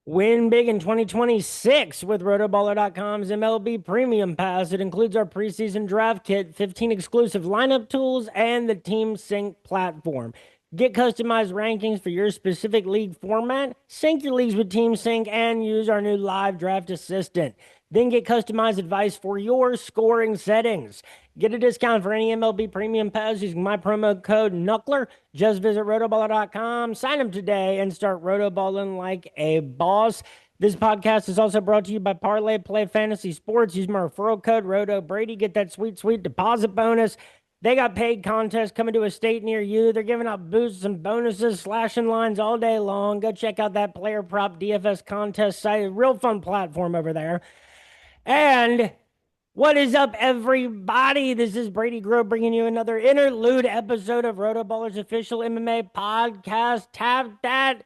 Win big in 2026 with RotoBaller.com's MLB Premium Pass. It includes our preseason draft kit, 15 exclusive lineup tools, and the Team Sync platform. Get customized rankings for your specific league format, sync your leagues with Team Sync, and use our new live draft assistant. Then get customized advice for your scoring settings. Get a discount for any MLB Premium Pass using my promo code Knuckler. Just visit rotoballer.com, sign up today, and start rotoballing like a boss. This podcast is also brought to you by Parlay Play Fantasy Sports. Use my referral code RotoBrady. Get that sweet, sweet deposit bonus. They got paid contests coming to a state near you. They're giving out boosts and bonuses, slashing lines all day long. Go check out that Player Prop DFS contest site. Real fun platform over there. And what is up, everybody? This is Brady Grove bringing you another interlude episode of RotoBallers official MMA podcast. Tap that.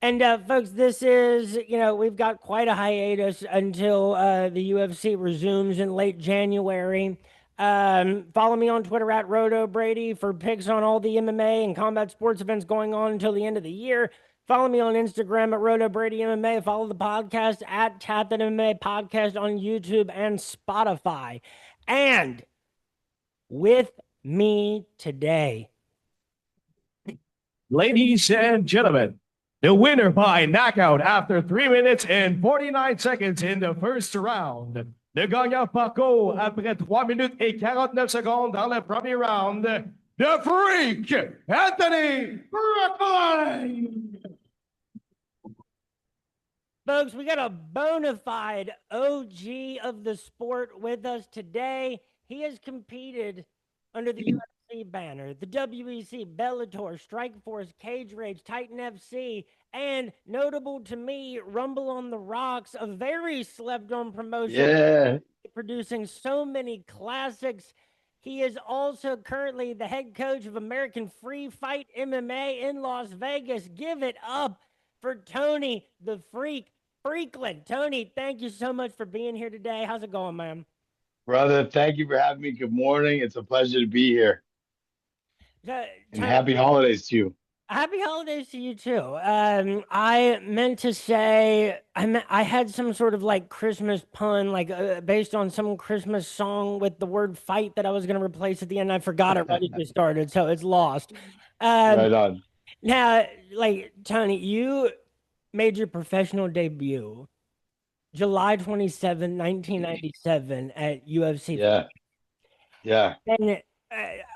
And folks, this is, we've got quite a hiatus until the UFC resumes in late January. Follow me on Twitter at RotoBrady for picks on all the MMA and combat sports events going on until the end of the year. Follow me on Instagram at RotoBrady MMA. Follow the podcast at Tap That MMA Podcast on YouTube and Spotify. And with me today, Ladies and gentlemen, the winner by knockout after 3 minutes and 49 seconds in the first round. Le gagnant par KO après 3 minutes et 49 secondes dans le premier round. The Freak, Anthony Fryklund. folks, we got a bona fide OG of the sport with us today. He has competed under the UFC banner, the WEC, Bellator, Strikeforce, Cage Rage, Titan FC, and notable to me, Rumble on the Rocks, a very slept on promotion, producing so many classics. He is also currently the head coach of American Free Fight MMA in Las Vegas. Give it up for Tony the Freak Fryklund. Tony, thank you so much for being here today. How's it going, man? Brother, thank you for having me. Good morning. It's a pleasure to be here. And happy holidays to you. Happy holidays to you too. I meant to say I had some sort of like Christmas pun, like based on some Christmas song with the word "fight" that I was going to replace at the end. I forgot it right as we started, so it's lost. Right on. Now, like Tony, you made your professional debut July 27, 1997 at UFC. Yeah. Yeah. And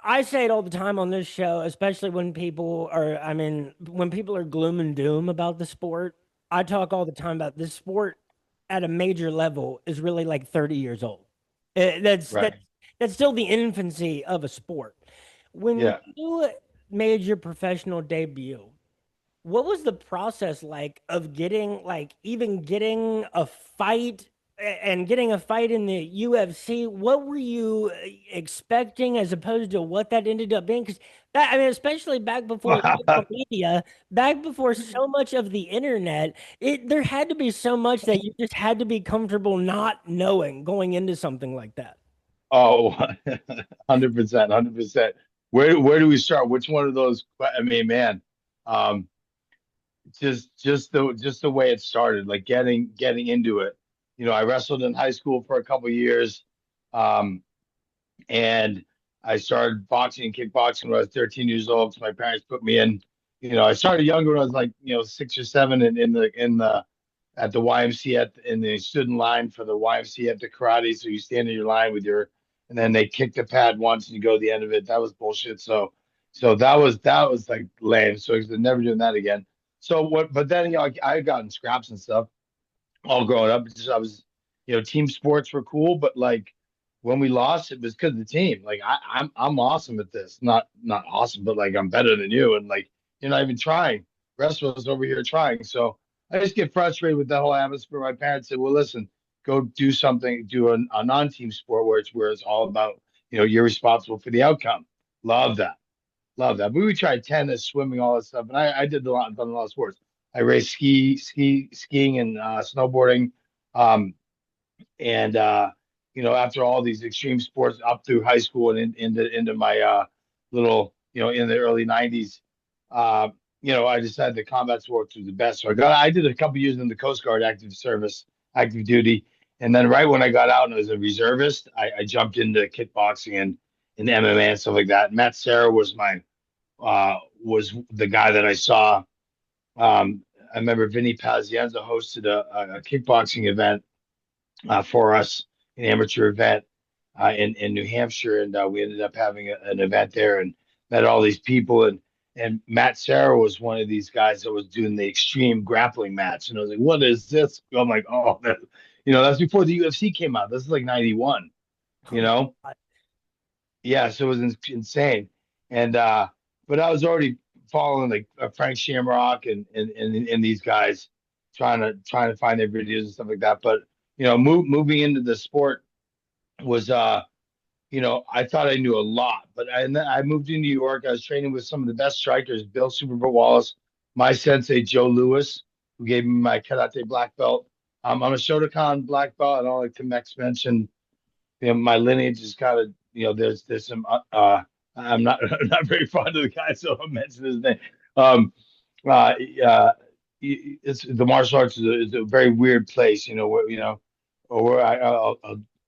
I say it all the time on this show, especially when people are, when people are gloom and doom about the sport. I talk all the time about this sport at a major level is really like 30 years old. That's still the infancy of a sport. When you made your professional debut, what was the process like of getting even getting a fight and getting a fight in the UFC? What were you expecting as opposed to what that ended up being? Because especially back before social media, back before so much of the internet, there had to be so much that you just had to be comfortable not knowing going into something like that. Oh, 100%, 100%. Where do we start? Which one of those? I mean, man, um, just the way it started, like getting into it. I wrestled in high school for a couple of years, um, and I started boxing and kickboxing when I was 13 years old. So my parents put me in. I started younger when I was like 6 or 7 in the at the YMCA and they stood in line for the YMCA at the karate. So you stand in your line with and then they kick the pad once and you go to the end of it. That was bullshit. So that was like lame. So I'm never doing that again. So what? But then I got in scraps and stuff all growing up. I was, team sports were cool, but like when we lost, it was because of the team. Like I'm awesome at this. Not awesome, but like I'm better than you, and like you're not even trying. Rest of us over here trying. So I just get frustrated with that whole atmosphere. My parents said, "Well, listen, go do something, do a non-team sport where it's all about you're responsible for the outcome." Love that. Love that. We tried tennis, swimming, all that stuff, and I done a lot of sports. I raced skiing, and snowboarding, um, and after all these extreme sports up through high school and into my little in the early '90s, uh, I decided the combat sports was the best. So I did a couple years in the Coast Guard active service, active duty. And then right when I got out and I was a reservist, I jumped into kickboxing and MMA and stuff like that. Matt Serra was the guy that I saw. I remember Vinny Pazienza hosted a kickboxing event for us, an amateur event in New Hampshire, and we ended up having an event there and met all these people. And Matt Serra was one of these guys that was doing the extreme grappling match, and I was like, "What is this?" I'm like, "Oh, that's before the UFC came out. This is like '91, you Oh my know." God. Yeah, so it was insane. And but I was already following like Frank Shamrock and these guys trying to find their videos and stuff like that. But moving into the sport was I thought I knew a lot, but and then I moved to New York. I was training with some of the best strikers, Bill Superboy Wallace, my sensei Joe Lewis, who gave me my karate black belt. I'm a Shotokan black belt, and I like to mention my lineage is kind of there's some I'm not I'm not very fond of the guy, so I'll mention his name. Um, uh, uh, it's the martial arts is a very weird place, where or where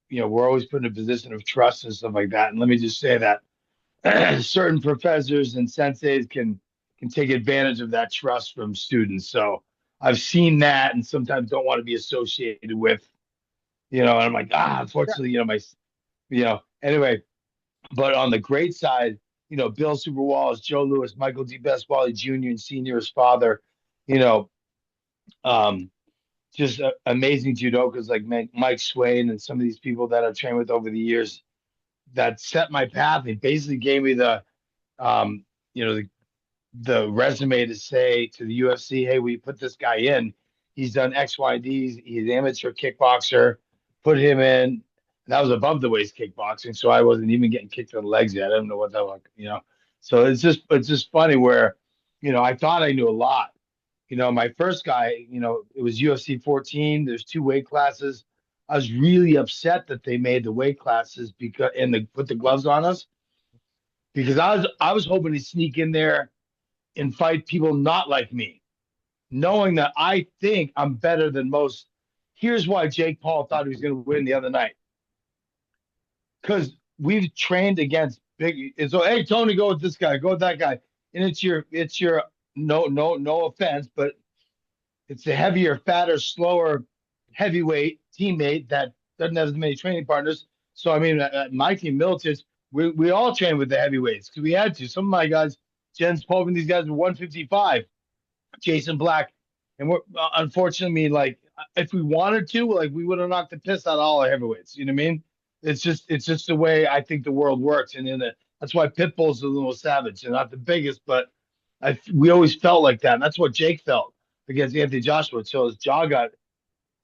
we're always put in a position of trust and stuff like that. And let me just say that certain professors and senseis can take advantage of that trust from students. So I've seen that, and sometimes don't want to be associated with, and I'm like, unfortunately, anyway. But on the great side, Bill Super Wallace, Joe Lewis, Michael D. Best Wally Jr. and Senior, his father, you know, um, just amazing judokas like Mike Swain and some of these people that I've trained with over the years that set my path and basically gave me um, you know, the resume to say to the UFC, hey, we put this guy in. He's done X, Y, D. He's an amateur kickboxer. Put him in. That was above the waist kickboxing, so I wasn't even getting kicked in the legs yet. I don't know what that was. So it's just funny where, I thought I knew a lot. My first guy, it was UFC 14. There's two weight classes. I was really upset that they made the weight classes because and they put the gloves on us because I was hoping to sneak in there and fight people not like me, knowing that I think I'm better than most. Here's why Jake Paul thought he was going to win the other night. Because we've trained against big. And so, hey, Tony, go with this guy, go with that guy. And it's your no offense, but it's a heavier, fatter, slower, heavyweight teammate that doesn't have as many training partners. So, I mean, my team, militaries, we all train with the heavyweights because we had to. Some of my guys, Jens Pope and these guys were 155. Jason Black, and we're unfortunately like if we wanted to, like we would have knocked the piss out of all our heavyweights. You know what I mean? It's just the way I think the world works, and that's why Pitbull's a little savage and not the biggest, but we always felt like that, and that's what Jake felt against Anthony Joshua. So his jaw got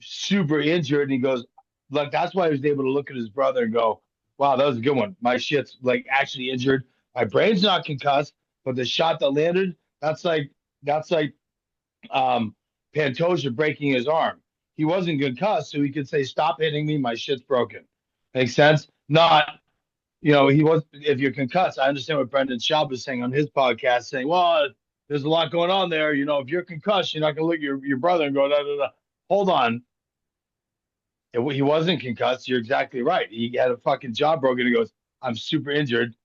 super injured, and he goes, like that's why he was able to look at his brother and go, "Wow, that was a good one. My shit's like actually injured. My brain's not concussed, but the shot that landed, that's like Pantoja breaking his arm. He wasn't concussed, so he could say, "Stop hitting me. My shit's broken." Makes sense? Not, he was. If you're concussed, I understand what Brendan Schaub was saying on his podcast, saying, "Well, there's a lot going on there. If you're concussed, you're not going to look at your brother and go, da, da, da." Hold on. He wasn't concussed. You're exactly right. He had a fucking jaw broken. He goes, "I'm super injured.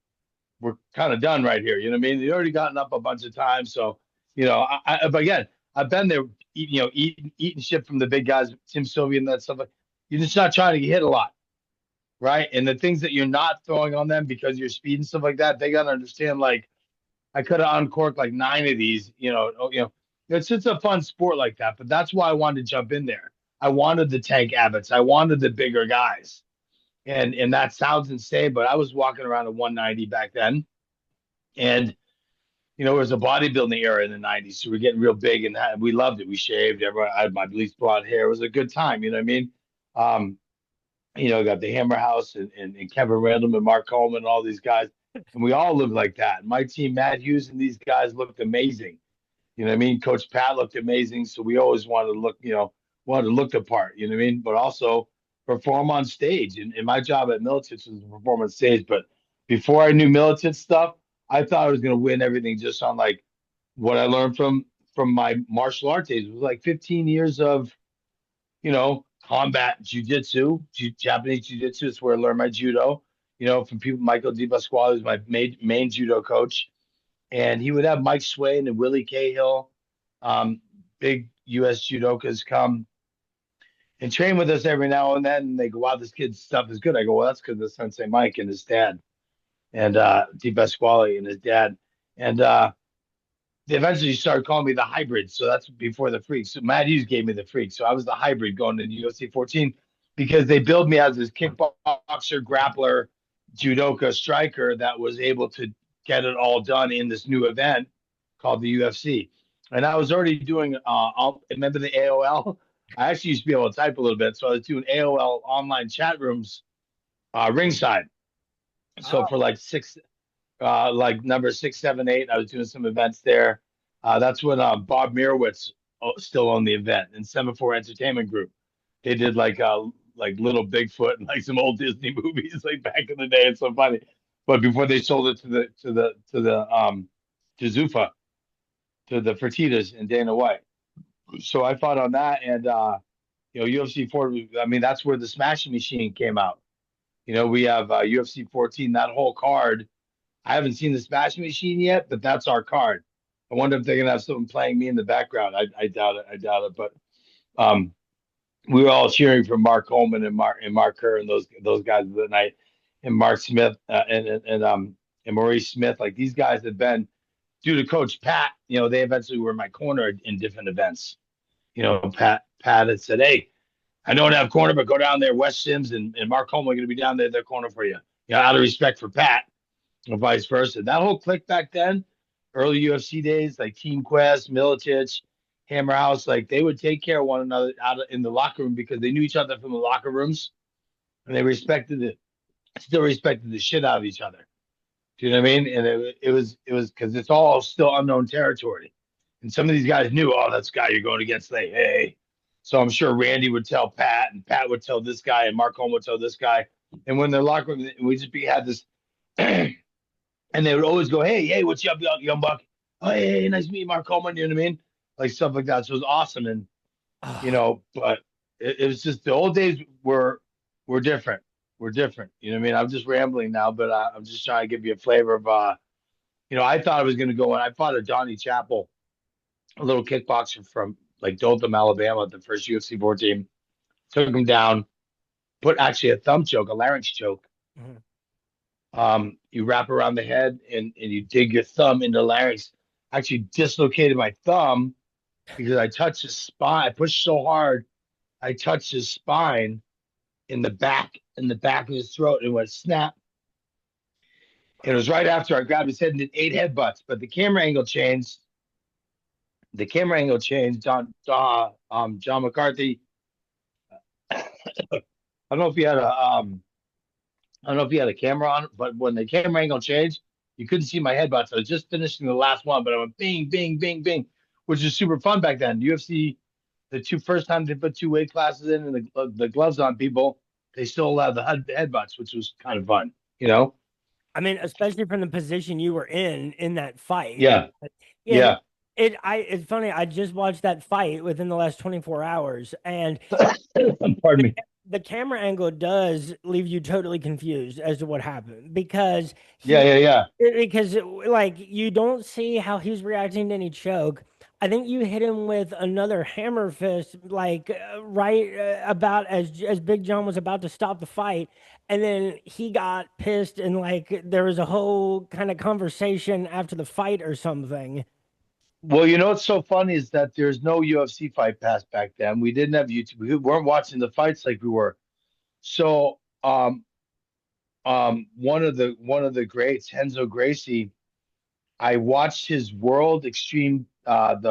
We're kind of done right here." You know what I mean? He already gotten up a bunch of times. So, but again, I've been there, eating shit from the big guys, Tim Sylvia and that stuff. You're just not trying to get hit a lot, right? And the things that you're not throwing on them because you're speed and stuff like that, they got to understand. Like, I could have uncorked like 9 of these, it's just a fun sport like that. But that's why I wanted to jump in there. I wanted the Tank Abbots. I wanted the bigger guys. And that sounds insane, but I was walking around at 190 back then. And it was a bodybuilding era in the 90s. So we're getting real big and we loved it. We shaved. Everyone, I had my bleached blonde hair. It was a good time. You know what I mean? Um, got the Hammer House and Kevin Randall and Mark Coleman and all these guys. And we all lived like that. My team, Matt Hughes and these guys looked amazing. You know what I mean? Coach Pat looked amazing. So we always wanted to look the part, you know what I mean? But also perform on stage. And my job at Militants was to perform on stage. But before I knew Militant stuff, I thought I was going to win everything just on like what I learned from my martial art days was like 15 years of, combat jujitsu, Japanese jujitsu. It's where I learned my judo. From people, Michael Di Pasquale, who's my main judo coach, and he would have Mike Swain and Willie Cahill, um, big U.S. judokas come and train with us every now and then. And they go, "Wow, this kid's stuff is good." I go, "Well, that's because of Sensei Mike and his dad, and Di Pasquale and his dad." And they eventually started calling me the hybrid. So that's before the freak. So Matt Hughes gave me the freak. So I was the hybrid going into UFC 14 because they built me as this kickboxer, grappler, judoka, striker that was able to get it all done in this new event called the UFC. And I was already doing, remember the AOL? I actually used to be able to type a little bit. So I was doing AOL online chat rooms ringside. So for like like number 6, 7, 8. I was doing some events there. That's when Bob Mirowitz still owned the event and Semaphore Entertainment Group. They did like Little Bigfoot and like some old Disney movies like back in the day. It's so funny. But before they sold it to Zuffa, to the Fertitas and Dana White. So I fought on that, and UFC 4. I mean, that's where the Smashing Machine came out. We have UFC 14. That whole card, I haven't seen the Smashing Machine yet, but that's our card. I wonder if they're gonna have someone playing me in the background. I doubt it. I doubt it. But um, we were all cheering for Mark Coleman and Mark Kerr and those guys of the night, and Mark Smith and Maurice Smith. Like these guys have been due to Coach Pat. They eventually were my corner in different events. Pat had said, "Hey, I don't have corner, but go down there. Wes Sims and Mark Coleman are going to be down there, their corner for you. Out of respect for Pat." Or vice versa. That whole clique back then, early UFC days, like Team Quest, Milicic, Hammer House, like they would take care of one another in the locker room because they knew each other from the locker rooms and they respected it, still respected the shit out of each other. Do you know what I mean? And it was because it's all still unknown territory. And some of these guys knew, oh, that's the guy you're going against. Like, hey. So I'm sure Randy would tell Pat, and Pat would tell this guy, and Mark Holm would tell this guy. And when they're locker room, had this and they would always go, "Hey, what's up, young buck? Oh, hey, nice to meet you, Mark Coleman." You know what I mean? Like stuff like that. So it was awesome, and but it was just the old days were different. We're different. You know what I mean? I'm just rambling now, but I'm just trying to give you a flavor of. I thought I was going to go, and I fought a Donnie Chapel, a little kickboxer from like Dothan, Alabama, at the first UFC 14. Took him down, put actually a thumb choke, a larynx choke. Mhm. You wrap around the head and you dig your thumb into the larynx. Actually dislocated my thumb because I touched his spine. I pushed so hard, I touched his spine in the back of his throat, and went snap. And it was right after I grabbed his head and did 8 headbutts. But the camera angle changed. The camera angle changed. John McCarthy. I don't know if he had a camera on, but when the camera angle changed, you couldn't see my headbutts. I was just finishing the last one, but I went bing, bing, bing, bing, which is super fun back then. UFC, the first time they put 2 weight classes in and the gloves on people, they still allowed the headbutts, which was kind of fun, you know? I mean, especially from the position you were in that fight. Yeah, And yeah. it's funny. I just watched that fight within the last 24 hours, and Pardon the, me. the camera angle does leave you totally confused as to what happened because Yeah, yeah, yeah. like you don't see how he's reacting to any choke. I think you hit him with another hammer fist, like right about as Big John was about to stop the fight, and then he got pissed and like there was a whole kind of conversation after the fight or something. Well, what's so funny is that there's no UFC fight pass back then. We didn't have YouTube. We weren't watching the fights like we were. So, one of the greats, Henzo Gracie, I watched his World Extreme. It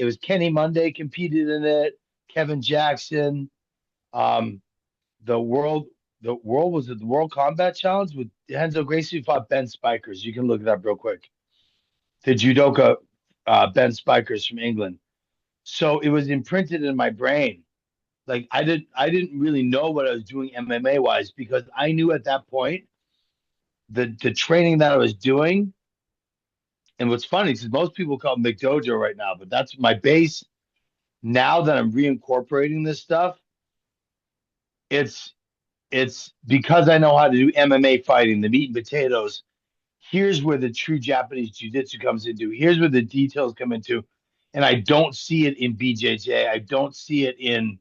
was Kenny Monday competed in it. Kevin Jackson. Um, the world was it the World Combat Challenge with Henzo Gracie fought Ben Spikers. You can look it up real quick. The judoka Ben Spikers from England. So it was imprinted in my brain. Like I didn't really know what I was doing MMA wise because I knew at that point the training that I was doing. And what's funny is most people call it McDojo right now, but that's my base. Now that I'm reincorporating this stuff, it's it's because I know how to do MMA fighting, the meat and potatoes. Here's where the true Japanese jiu-jitsu comes into. Here's where the details come into. And I don't see it in BJJ. I don't see it in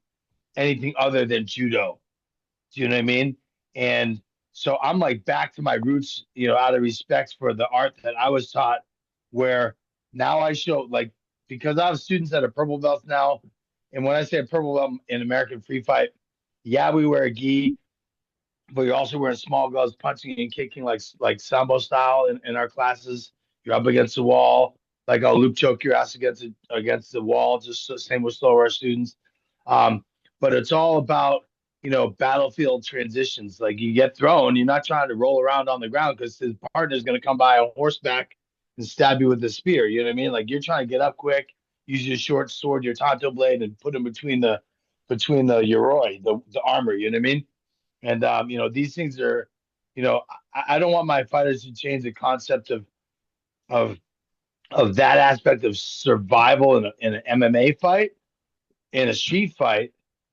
anything other than judo. Do you know what I mean? And so I'm like back to my roots, out of respect for the art that I was taught, where now I show like because I have students that are purple belts now. And when I say purple belt in American free fight, yeah, we wear a gi, but you're also wearing small gloves, punching and kicking like sambo style in our classes. You're up against the wall, like I'll loop choke your ass against the wall. Just the same with slower students. Um, but it's all about battlefield transitions. Like you get thrown, you're not trying to roll around on the ground because his partner's going to come by on horseback and stab you with a spear. You know what I mean? Like you're trying to get up quick, use your short sword, your tanto blade, and put them between the yoroi, the armor. You know what I mean? And these things are, I don't want my fighters to change the concept of of that aspect of survival in an MMA fight, in a street fight,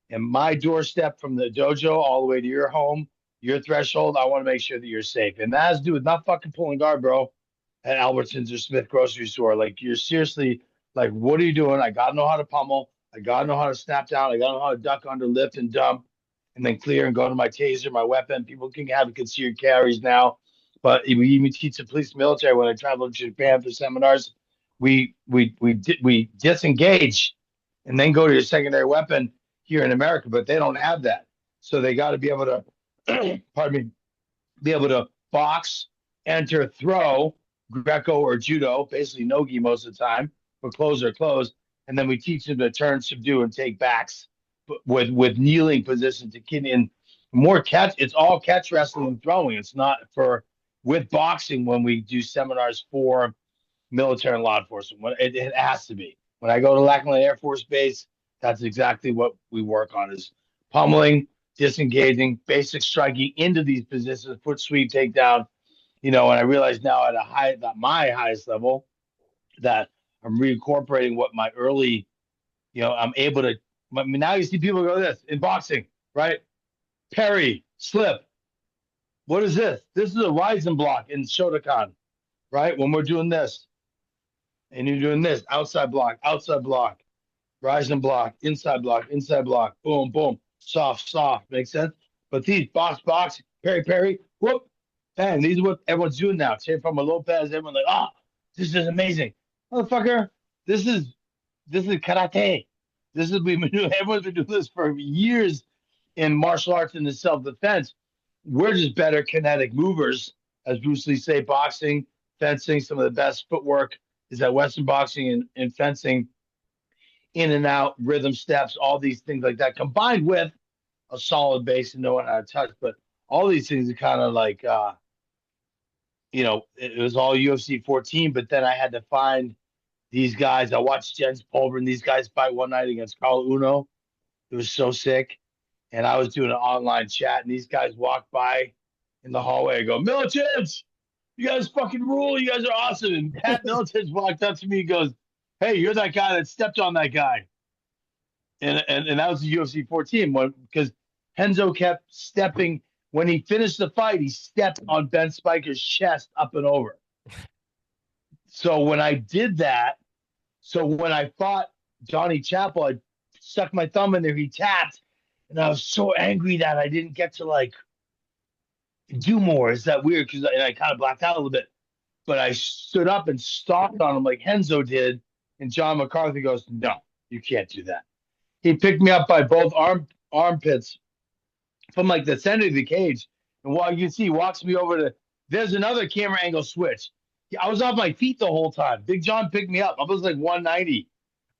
and my doorstep from the dojo all the way to your home, your threshold. I want to make sure that you're safe, and that has to do with not fucking pulling guard, bro, at Albertsons or Smith grocery store. Like you're seriously like, what are you doing? I gotta know how to pummel. I gotta know how to snap down. I gotta know how to duck under, lift, and dump, and then clear and go to my taser, my weapon. People can have concealed carries now, but we even teach the police military. When I traveled to Japan for seminars, we disengage and then go to your secondary weapon here in America, but they don't have that. So they got to be able to, pardon me, be able to box, enter, throw, Greco or judo, basically no gi most of the time, but close are closed. And then we teach them to turn, subdue, and take backs with kneeling position to get in more catch. It's all catch wrestling and throwing. It's not for with boxing when we do seminars for military and law enforcement. It has to be. When I go to Lackland Air Force Base, that's exactly what we work on: is pummeling, disengaging, basic striking into these positions, foot sweep, takedown. And I realize now at my highest level that I'm reincorporating what my early, I'm able to. I mean, now you see people go this in boxing, right? Parry, slip. What is this? This is a rising block in Shotokan, right? When we're doing this, and you're doing this outside block, rising block, inside block, boom, boom, soft, makes sense. But these box, parry, whoop, bang. These are what everyone's doing now. Say from a Lopez, everyone's like, oh, this is amazing, motherfucker. This is karate. This is we've been doing. Everyone's been doing this for years in martial arts and in self defense. We're just better kinetic movers, as Bruce Lee say. Boxing, fencing, some of the best footwork is that Western boxing and fencing, in and out, rhythm steps, all these things like that, combined with a solid base and knowing how to touch. But all these things are kind of like, it was all UFC 14, but then I had to find these guys. I watched Jens Pulver and these guys fight one night against Carl Uno. It was so sick. And I was doing an online chat, and these guys walked by in the hallway. I go, Militants, you guys fucking rule. You guys are awesome. And Pat Militants walked up to me and goes, hey, you're that guy that stepped on that guy. And that was the UFC 14 one, because Henzo kept stepping. When he finished the fight, he stepped on Ben Spiker's chest up and over. So when I did that, when I fought Johnny Chappell, I stuck my thumb in there, he tapped, and I was so angry that I didn't get to like do more. Is that weird? Because I kind of blacked out a little bit. But I stood up and stalked on him like Henzo did. And John McCarthy goes, no, you can't do that. He picked me up by both armpits from like the center of the cage. And while you can see, he walks me over to, there's another camera angle switch. I was off my feet the whole time. Big John picked me up. I was like 190.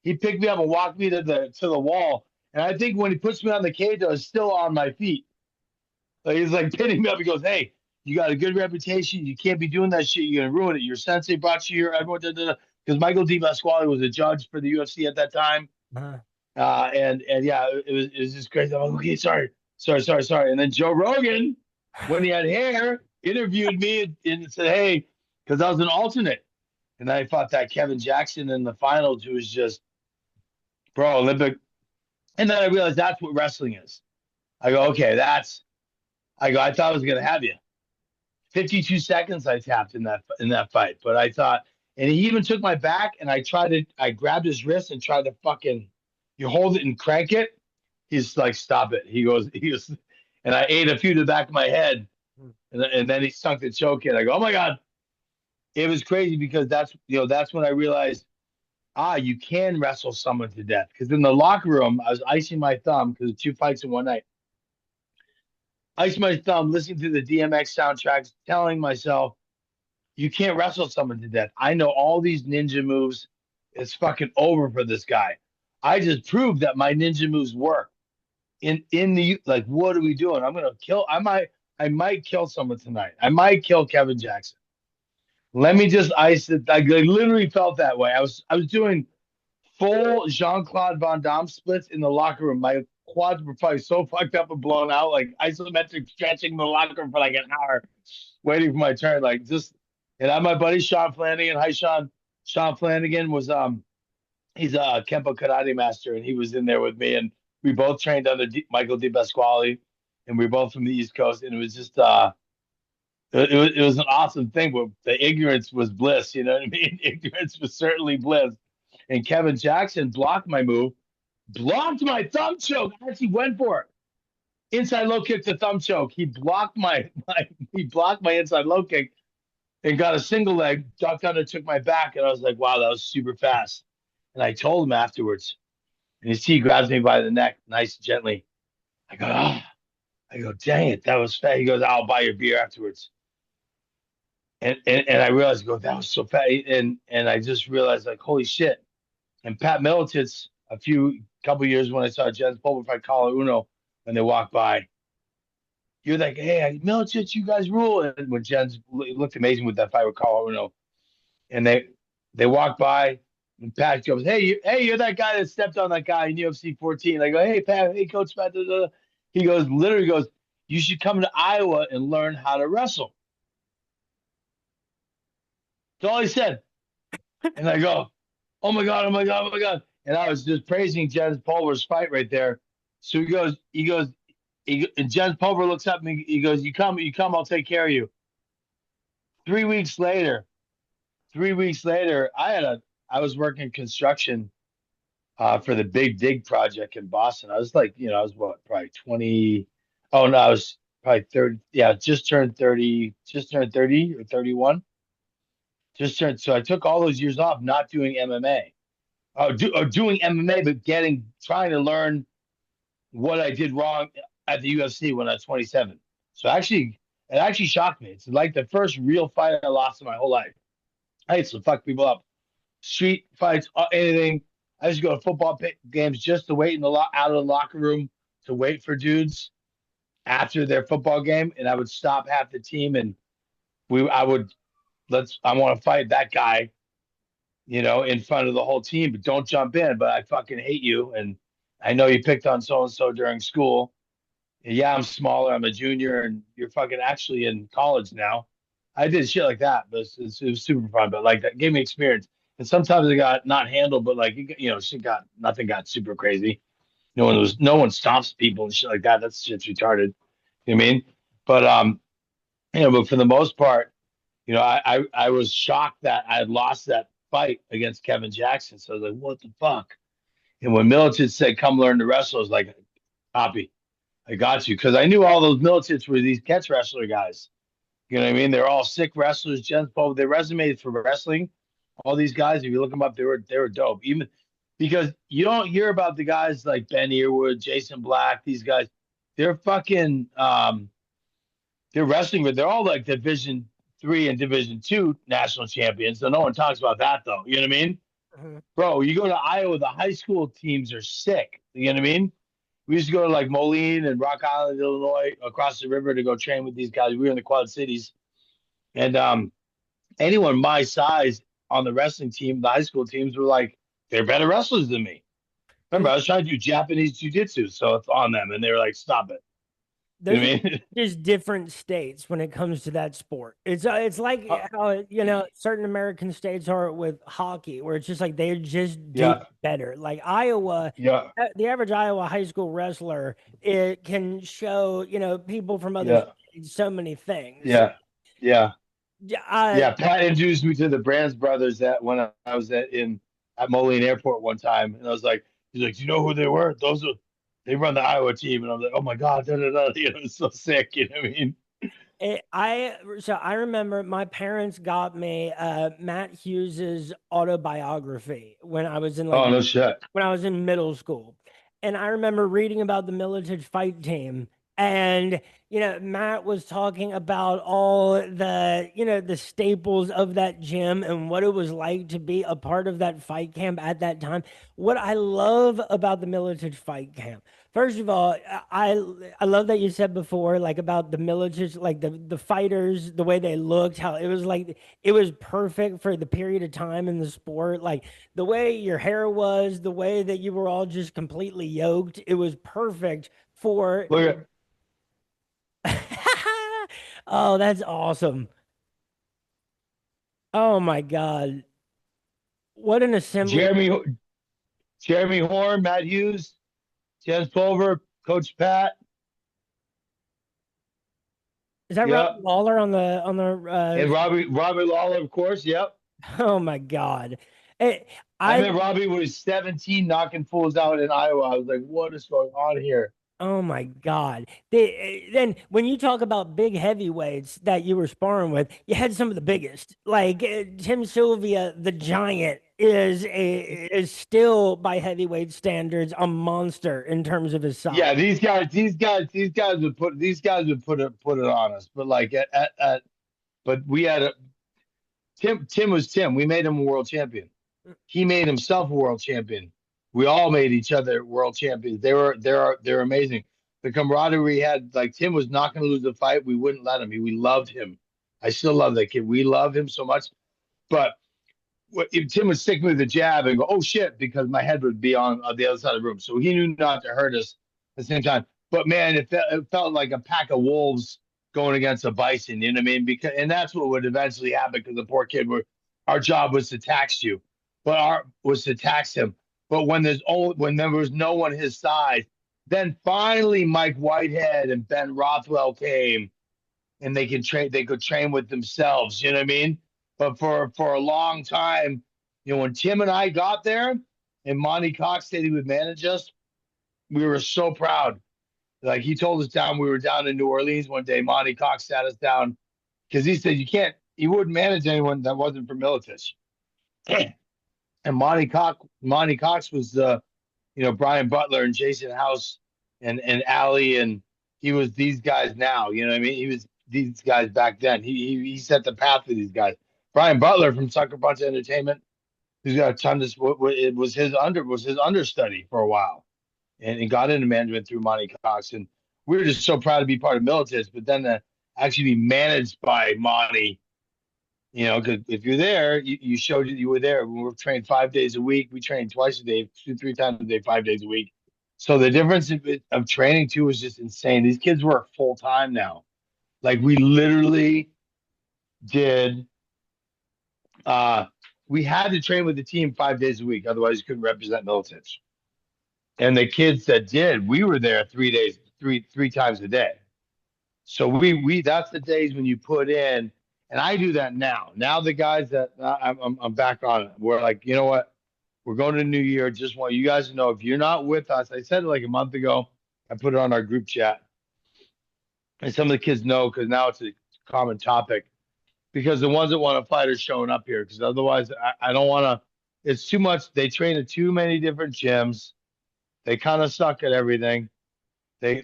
He picked me up and walked me to the wall. And I think when he puts me on the cage, I was still on my feet. Like he's like pinning me up. He goes, hey, you got a good reputation. You can't be doing that shit. You're gonna ruin it. Your sensei brought you here. Everyone, because Michael Di Pasquale was a judge for the UFC at that time. Uh-huh. And yeah, it was just crazy. I'm like, okay, sorry. And then Joe Rogan, when he had hair, interviewed me and said, "Hey," because I was an alternate, and I fought that Kevin Jackson in the finals, who was just bro Olympic. And then I realized that's what wrestling is. I go, okay, that's. I go, I thought I was gonna have you. 52 seconds I tapped in that fight, but I thought, and he even took my back, and I grabbed his wrist and tried to fucking, you hold it and crank it. He's like, stop it. He goes, and I ate a few to the back of my head, and then he sunk the choke in. I go, oh my god, it was crazy because that's when I realized, you can wrestle someone to death. Because in the locker room, I was icing my thumb because 2 fights in one night. Icing my thumb, listening to the DMX soundtracks, telling myself, you can't wrestle someone to death. I know all these ninja moves. It's fucking over for this guy. I just proved that my ninja moves work. In the like, what are we doing? I'm gonna kill. I might kill someone tonight. I might kill Kevin Jackson. Let me just ice it. I literally felt that way. I was doing full Jean Claude Van Damme splits in the locker room. My quads were probably so fucked up and blown out, like isometric stretching in the locker room for like an hour, waiting for my turn. Like just, and I had my buddy Sean Flanagan. Hi, Sean. Sean Flanagan was he's a Kempo karate master, and he was in there with me, and we both trained under Michael Di Pasquale, and we were both from the East Coast, and it was just it was an awesome thing, but the ignorance was bliss. You know what I mean? Ignorance was certainly bliss. And Kevin Jackson blocked my move, blocked my thumb choke. I actually went for it. Inside low kick to thumb choke. He blocked my inside low kick and got a single leg, ducked under, took my back, and I was like, wow, that was super fast. And I told him afterwards, and you see, he grabs me by the neck, nice and gently. I go, I go, dang it, that was fast. He goes, I'll buy your beer afterwards. And I realized, go, that was so fast. And I just realized, like, holy shit. And Pat Miletich, couple years when I saw Jens Pulver fight Caller Uno, when they walked by, you're like, hey, Miletich, you guys rule. And when Jens looked amazing with that fight with Caller Uno, and they walked by, and Pat goes, hey, you're that guy that stepped on that guy in UFC 14. I go, hey, Pat, hey, Coach Pat. Da, da, da. He goes, literally goes, you should come to Iowa and learn how to wrestle. That's all he said. And I go, oh my God, oh my God, oh my God. And I was just praising Jens Pulver's fight right there. So and Jens Pulver looks up and he goes, you come, I'll take care of you. 3 weeks later, 3 weeks later, I was working construction for the Big Dig project in Boston. I was like, I was what, probably 20. Oh no, I was probably 30. Yeah, just turned 30 or 31. Just turned. So I took all those years off not doing MMA. Doing MMA, but trying to learn what I did wrong at the UFC when I was 27. So it actually shocked me. It's like the first real fight I lost in my whole life. I used to fuck people up, street fights, anything. I used to go to football games just to wait out of the locker room to wait for dudes after their football game, and I would stop half the team, and I would I want to fight that guy, in front of the whole team, but don't jump in. But I fucking hate you. And I know you picked on so and so during school. And yeah, I'm smaller. I'm a junior, and you're fucking actually in college now. I did shit like that, but it was super fun. But like that gave me experience. And sometimes it got not handled, but like shit nothing got super crazy. No one stomps people and shit like that. That's shit's retarded. You know what I mean? But but for the most part, I was shocked that I had lost that fight against Kevin Jackson. So I was like, what the fuck? And when Miletich said, come learn to wrestle, I was like, copy, I got you. Because I knew all those Miletichs were these catch wrestler guys. You know what I mean? They're all sick wrestlers. Jens Paul, they resumes for wrestling. All these guys, if you look them up, they were dope. Even because you don't hear about the guys like Ben Earwood, Jason Black, these guys. They're fucking they're wrestling, but they're all like Division 3 and Division 2 national champions. So no one talks about that though. You know what I mean? Mhm. Bro, you go to Iowa, the high school teams are sick. You know what I mean? We used to go to like Moline and Rock Island, Illinois, across the river to go train with these guys. We were in the Quad Cities. And anyone my size on the wrestling team, the high school teams were like, they're better wrestlers than me. Remember, I was trying to do Japanese jiu-jitsu, so it's on them. And they were like, stop it. You know those are what I mean? just different states when it comes to that sport. It's like how certain American states are with hockey, where it's just like they just do Yeah, better. Like Iowa, yeah, the average Iowa high school wrestler, it can show people from other yeah, states so many things. yeah, yeah, Yeah, yeah. Pat introduced me to the Brands brothers that when I was at Moline Airport one time, and I was like, he's like, do you know who they were? Those are they run the Iowa team, and I was like, oh my god, da, da, da. It's so sick. You know what I mean? I remember my parents got me Matt Hughes's autobiography when I was in Oh no shit. middle school. And I remember reading about the Militich fight team. And, Matt was talking about all the staples of that gym and what it was like to be a part of that fight camp at that time. What I love about the Militich fight camp, first of all, I love that you said before, like about the Militich, like the fighters, the way they looked, how it was like it was perfect for the period of time in the sport. Like the way your hair was, the way that you were all just completely yoked, it was perfect for. Look at Oh, that's awesome. Oh my God. What an assembly. Jeremy Horn, Matt Hughes, Jens Pulver, Coach Pat. Is that Robbie Yep. Lawler on the And Robbie Lawler, of course. Yep. oh my God. Eh, I I met Robbie when he was 17, knocking fools out in Iowa. I was like, what is going on here? Oh my God. Then when you talk about big heavyweights that you were sparring with, you had some of the biggest. Like Tim Sylvia, the giant, is still by heavyweight standards a monster in terms of his size. Yeah, these guys would put it on us. But like but we had a Tim was Tim. We made him a world champion. He made himself a world champion. We all made each other world champions. They're amazing. The camaraderie we had, like Tim was not going to lose the fight. We wouldn't let him. We loved him. I still love that kid. We love him so much. But if Tim would stick me with a jab and go, "Oh shit," because my head would be on the other side of the room, so he knew not to hurt us at the same time. But man, it felt like a pack of wolves going against a bison. You know what I mean? Because and that's what would eventually happen because the poor kid were. Our job was to tax you, but our was to tax him. But when there was no one his size, then finally Mike Whitehead and Ben Rothwell came and they could train with themselves, you know what I mean? But for a long time, when Tim and I got there and Monty Cox said he would manage us, we were so proud. Like he told us we were down in New Orleans one day. Monty Cox sat us down because he said he wouldn't manage anyone that wasn't from Militich. And Monty Cox was Brian Butler and Jason House and Allie, and he was these guys now. You know what I mean? He was these guys back then. He set the path for these guys. Brian Butler from Sucker Punch Entertainment, who's got a ton of it was his understudy for a while, and he got into management through Monty Cox, and we were just so proud to be part of Militis, but then to actually be managed by Monty. Because if you're there, you showed you were there. We were trained 5 days a week. We trained twice a day, 2, 3 times a day, 5 days a week. So the difference of training too is just insane. These kids work full time now. Like we literally did. Uh, we had to train with the team 5 days a week, otherwise you couldn't represent Militich. And the kids that did, we were there 3 days, three times a day. So we that's the days when you put in, and I do that now. Now the guys that I'm back on it. We're like, you know what? We're going to the new year. Just want you guys to know if you're not with us. I said it like a month ago. I put it on our group chat, and some of the kids know because now it's a common topic. Because the ones that want to fight are showing up here. Because otherwise, I don't want to. It's too much. They train at too many different gyms. They kind of suck at everything. They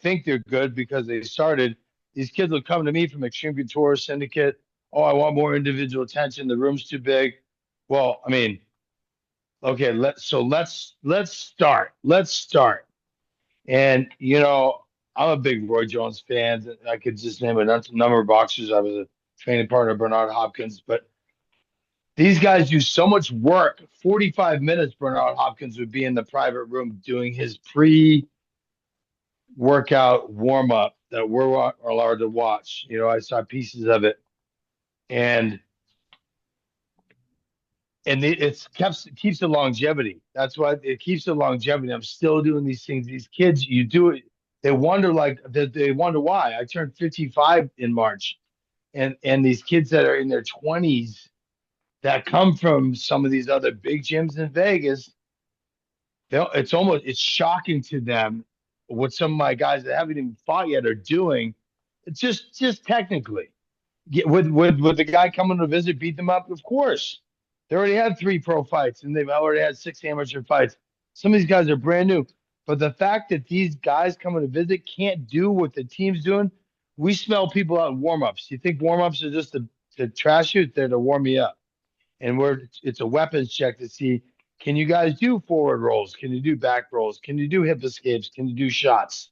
think they're good because they started. These kids will come to me from Extreme Couture Syndicate. Oh, I want more individual attention. The room's too big. Well, I mean, okay, let's start. Let's start. And I'm a big Roy Jones fan. I could just name a number of boxers. I was a training partner of Bernard Hopkins, but these guys do so much work. 45 minutes, Bernard Hopkins would be in the private room doing his workout warm up that we're allowed to watch. I saw pieces of it, and keeps the longevity. That's why it keeps the longevity. I'm still doing these things. These kids, you do it. They wonder why. I turned 55 in March, and these kids that are in their 20s that come from some of these other big gyms in Vegas, it's shocking to them what some of my guys that haven't even fought yet are doing. It's just technically. Would the guy coming to visit beat them up? Of course. They already had 3 pro fights and they've already had 6 amateur fights. Some of these guys are brand new. But the fact that these guys coming to visit can't do what the team's doing, we smell people out in warm-ups. You think warm-ups are just to trash you? They're to warm me up. And it's a weapons check to see, can you guys do forward rolls? Can you do back rolls? Can you do hip escapes? Can you do shots?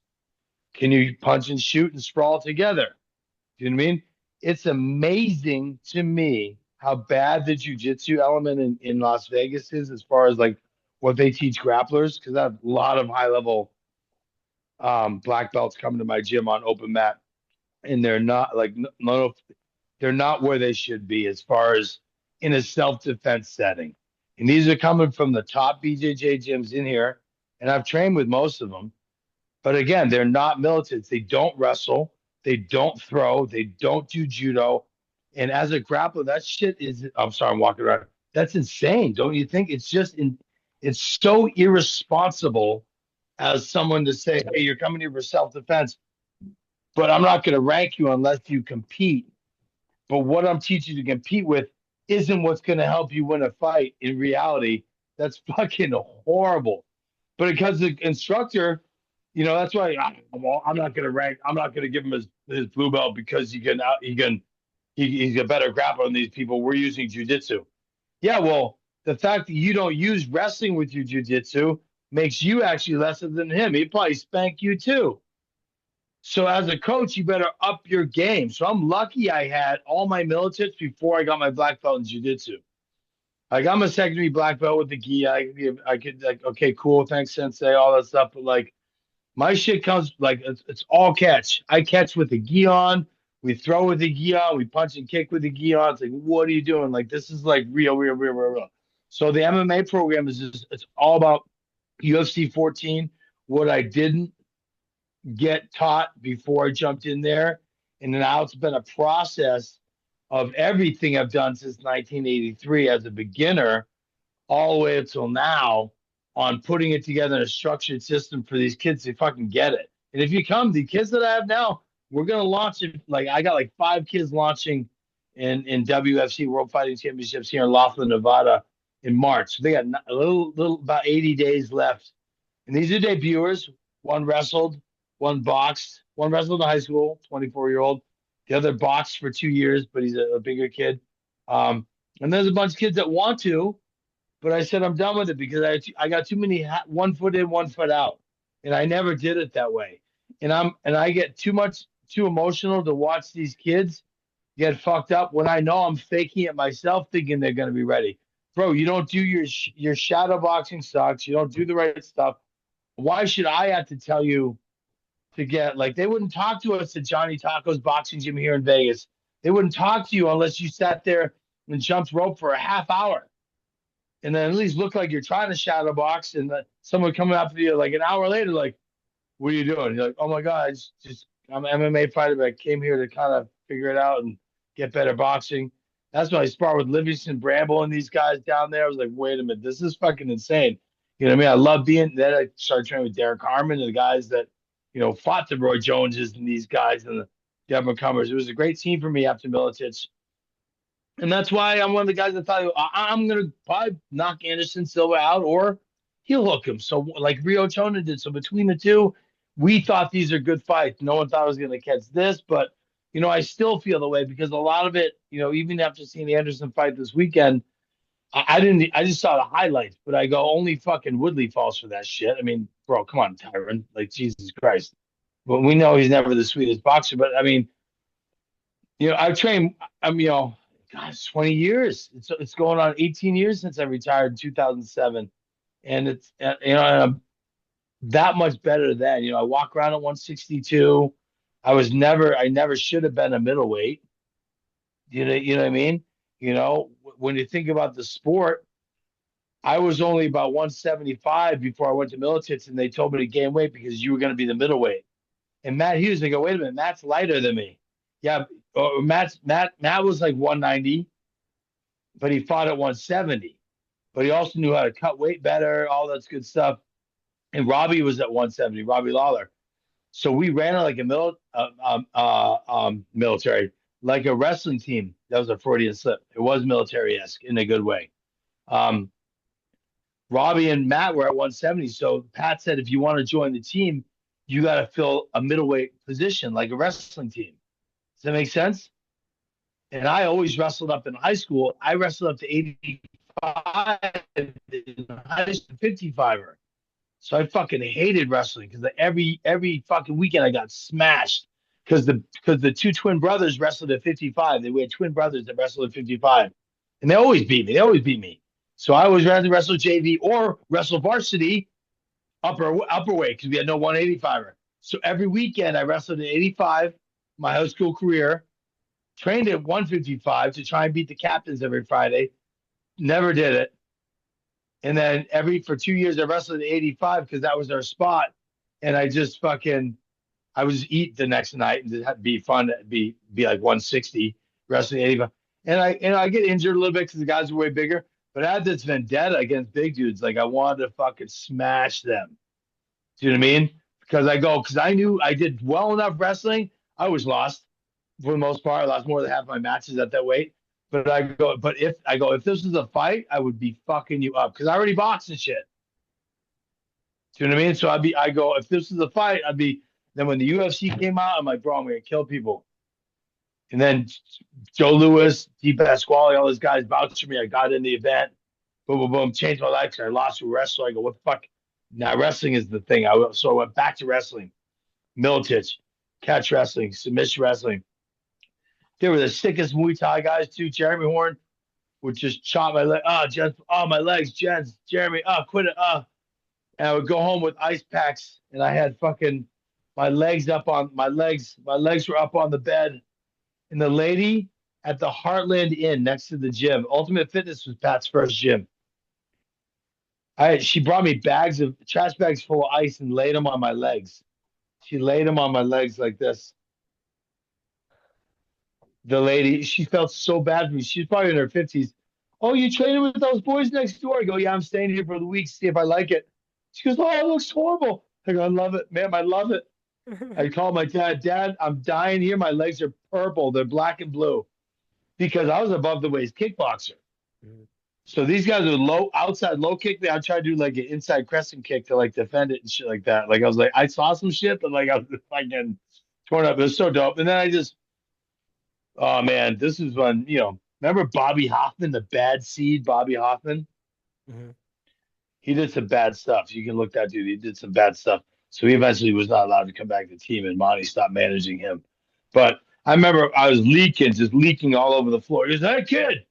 Can you punch and shoot and sprawl together? Do you know what I mean? It's amazing to me how bad the jujitsu element in Las Vegas is as far as like what they teach grapplers. Because I have a lot of high level black belts coming to my gym on open mat, and they're not like they're not where they should be as far as in a self defense setting. And these are coming from the top BJJ gyms in here, and I've trained with most of them. But again, they're not militants. They don't wrestle. They don't throw. They don't do judo. And as a grappler, that shit is. I'm sorry, I'm walking around. That's insane, don't you think? It's so irresponsible as someone to say, "Hey, you're coming here for self-defense, but I'm not going to rank you unless you compete." But what I'm teaching you to compete with isn't what's going to help you win a fight. In reality, that's fucking horrible. But because the instructor, that's why I'm not going to rank. I'm not going to give him his blue belt because he's a better grappler than these people. We're using jujitsu. Yeah, well, the fact that you don't use wrestling with your jujitsu makes you actually lesser than him. He'd probably spank you too. So as a coach, you better up your game. So I'm lucky I had all my militants before I got my black belt in jiu-jitsu. I got my secondary black belt with the gi. I could like, okay, cool, thanks, sensei, all that stuff. But like my shit comes like it's all catch. I catch with the gi on. We throw with the gi on. We punch and kick with the gi on. It's like, what are you doing? Like this is like real, real, real, real, real. So the MMA program is just it's all about UFC 14. What I didn't get taught before I jumped in there. And now it's been a process of everything I've done since 1983 as a beginner, all the way until now, on putting it together in a structured system for these kids to fucking get it. And if you come, the kids that I have now, we're gonna launch it. Like I got like 5 kids launching in WFC World Fighting Championships here in Laughlin, Nevada, in March. So they got a little about 80 days left. And these are debuters. One wrestled, one boxed, one wrestled in high school, 24-year-old. The other boxed for 2 years, but he's a bigger kid. And there's a bunch of kids that want to, but I said I'm done with it because I got too many 1 foot in, 1 foot out, and I never did it that way. And I get too emotional to watch these kids get fucked up when I know I'm faking it myself, thinking they're gonna be ready. Bro, you don't do your shadow boxing sucks. You don't do the right stuff. Why should I have to tell you to get like they wouldn't talk to us at Johnny Taco's boxing gym here in Vegas. They wouldn't talk to you unless you sat there and jumped rope for a half hour. And then at least look like you're trying to shadow box, and someone coming up to you like an hour later, like, what are you doing? You're like, oh my God, I'm an MMA fighter, but I came here to kind of figure it out and get better boxing. That's when I sparred with Livingston Bramble and these guys down there. I was like, wait a minute, this is fucking insane. You know what I mean? I love being then I started training with Derek Harmon and the guys that, fought the Roy Joneses and these guys and the Devin Cummers. It was a great team for me after Militich. And that's why I'm one of the guys that thought I'm going to probably knock Anderson Silva out or he'll hook him. So like Rio Chona did. So between the two, we thought these are good fights. No one thought I was going to catch this, but I still feel the way because a lot of it, even after seeing the Anderson fight this weekend, I just saw the highlights, but I go, only fucking Woodley falls for that shit. I mean, bro, come on, Tyron. Like, Jesus Christ. But we know he's never the sweetest boxer. But I mean, I've trained, gosh, 20 years. It's going on 18 years since I retired in 2007. And it's, that much better then. I walk around at 162. I never should have been a middleweight. You know what I mean? When you think about the sport, I was only about 175 before I went to Militants, and they told me to gain weight because you were going to be the middleweight. And Matt Hughes, they go, wait a minute, Matt's lighter than me. Yeah, Matt was like 190, but he fought at 170. But he also knew how to cut weight better, all that good stuff. And Robbie was at 170, Robbie Lawler. So we ran it like military, like a wrestling team. That was a Freudian slip. It was military-esque in a good way. Um, Robbie and Matt were at 170. So Pat said, if you want to join the team, you got to fill a middleweight position like a wrestling team. Does that make sense? And I always wrestled up in high school. I wrestled up to 85 in high school, 55er. So I fucking hated wrestling because every fucking weekend I got smashed because the two twin brothers wrestled at 55. They were twin brothers that wrestled at 55, and they always beat me. They always beat me. So I always rather wrestle JV or wrestle varsity upper weight because we had no 185er. So every weekend I wrestled at 85 my high school career, trained at 155 to try and beat the captains every Friday. Never did it. And then for 2 years I wrestled at 85 because that was our spot. And I was eat the next night and it'd be fun to be like 160 wrestling 85. And I get injured a little bit because the guys are way bigger. But I had this vendetta against big dudes. Like I wanted to fucking smash them. Do you know what I mean? Because I knew I did well enough wrestling. I was lost for the most part. I lost more than half my matches at that weight. If this was a fight, I would be fucking you up because I already boxed and shit. Do you know what I mean? So if this was a fight, then when the UFC came out, I'm like, bro, I'm gonna kill people. And then Joe Louis, Deep Pasquale, all those guys vouched for me. I got in the event, boom, boom, boom, changed my life. I lost to a wrestler. I go, what the fuck? Now wrestling is the thing. So I went back to wrestling, Militich, catch wrestling, submission wrestling. They were the sickest Muay Thai guys too. Jeremy Horn would just chop my leg. My legs, Jens, Jeremy, quit it, And I would go home with ice packs, and I had fucking my legs up on my legs. My legs were up on the bed, and the lady at the Heartland Inn next to the gym, Ultimate Fitness was Pat's first gym. She brought me trash bags full of ice and laid them on my legs. She laid them on my legs like this. The lady, she felt so bad for me. She's probably in her 50s. Oh, you training with those boys next door? I go, yeah, I'm staying here for the week, see if I like it. She goes, oh, it looks horrible. I go, I love it, ma'am. I love it. I call my dad, I'm dying here. My legs are purple. They're black and blue because I was above the waist kickboxer. Mm-hmm. So these guys are outside low kick. I try to do like an inside crescent kick to like defend it and shit like that. Like I was like, I saw some shit, but like I was fucking torn up. It was so dope. And then oh man, this is when, remember Bobby Hoffman, the bad seed, Bobby Hoffman? Mm-hmm. He did some bad stuff. You can look that dude. He did some bad stuff. So he eventually was not allowed to come back to the team, and Monty stopped managing him. But I remember I was just leaking all over the floor. He goes, hey, kid.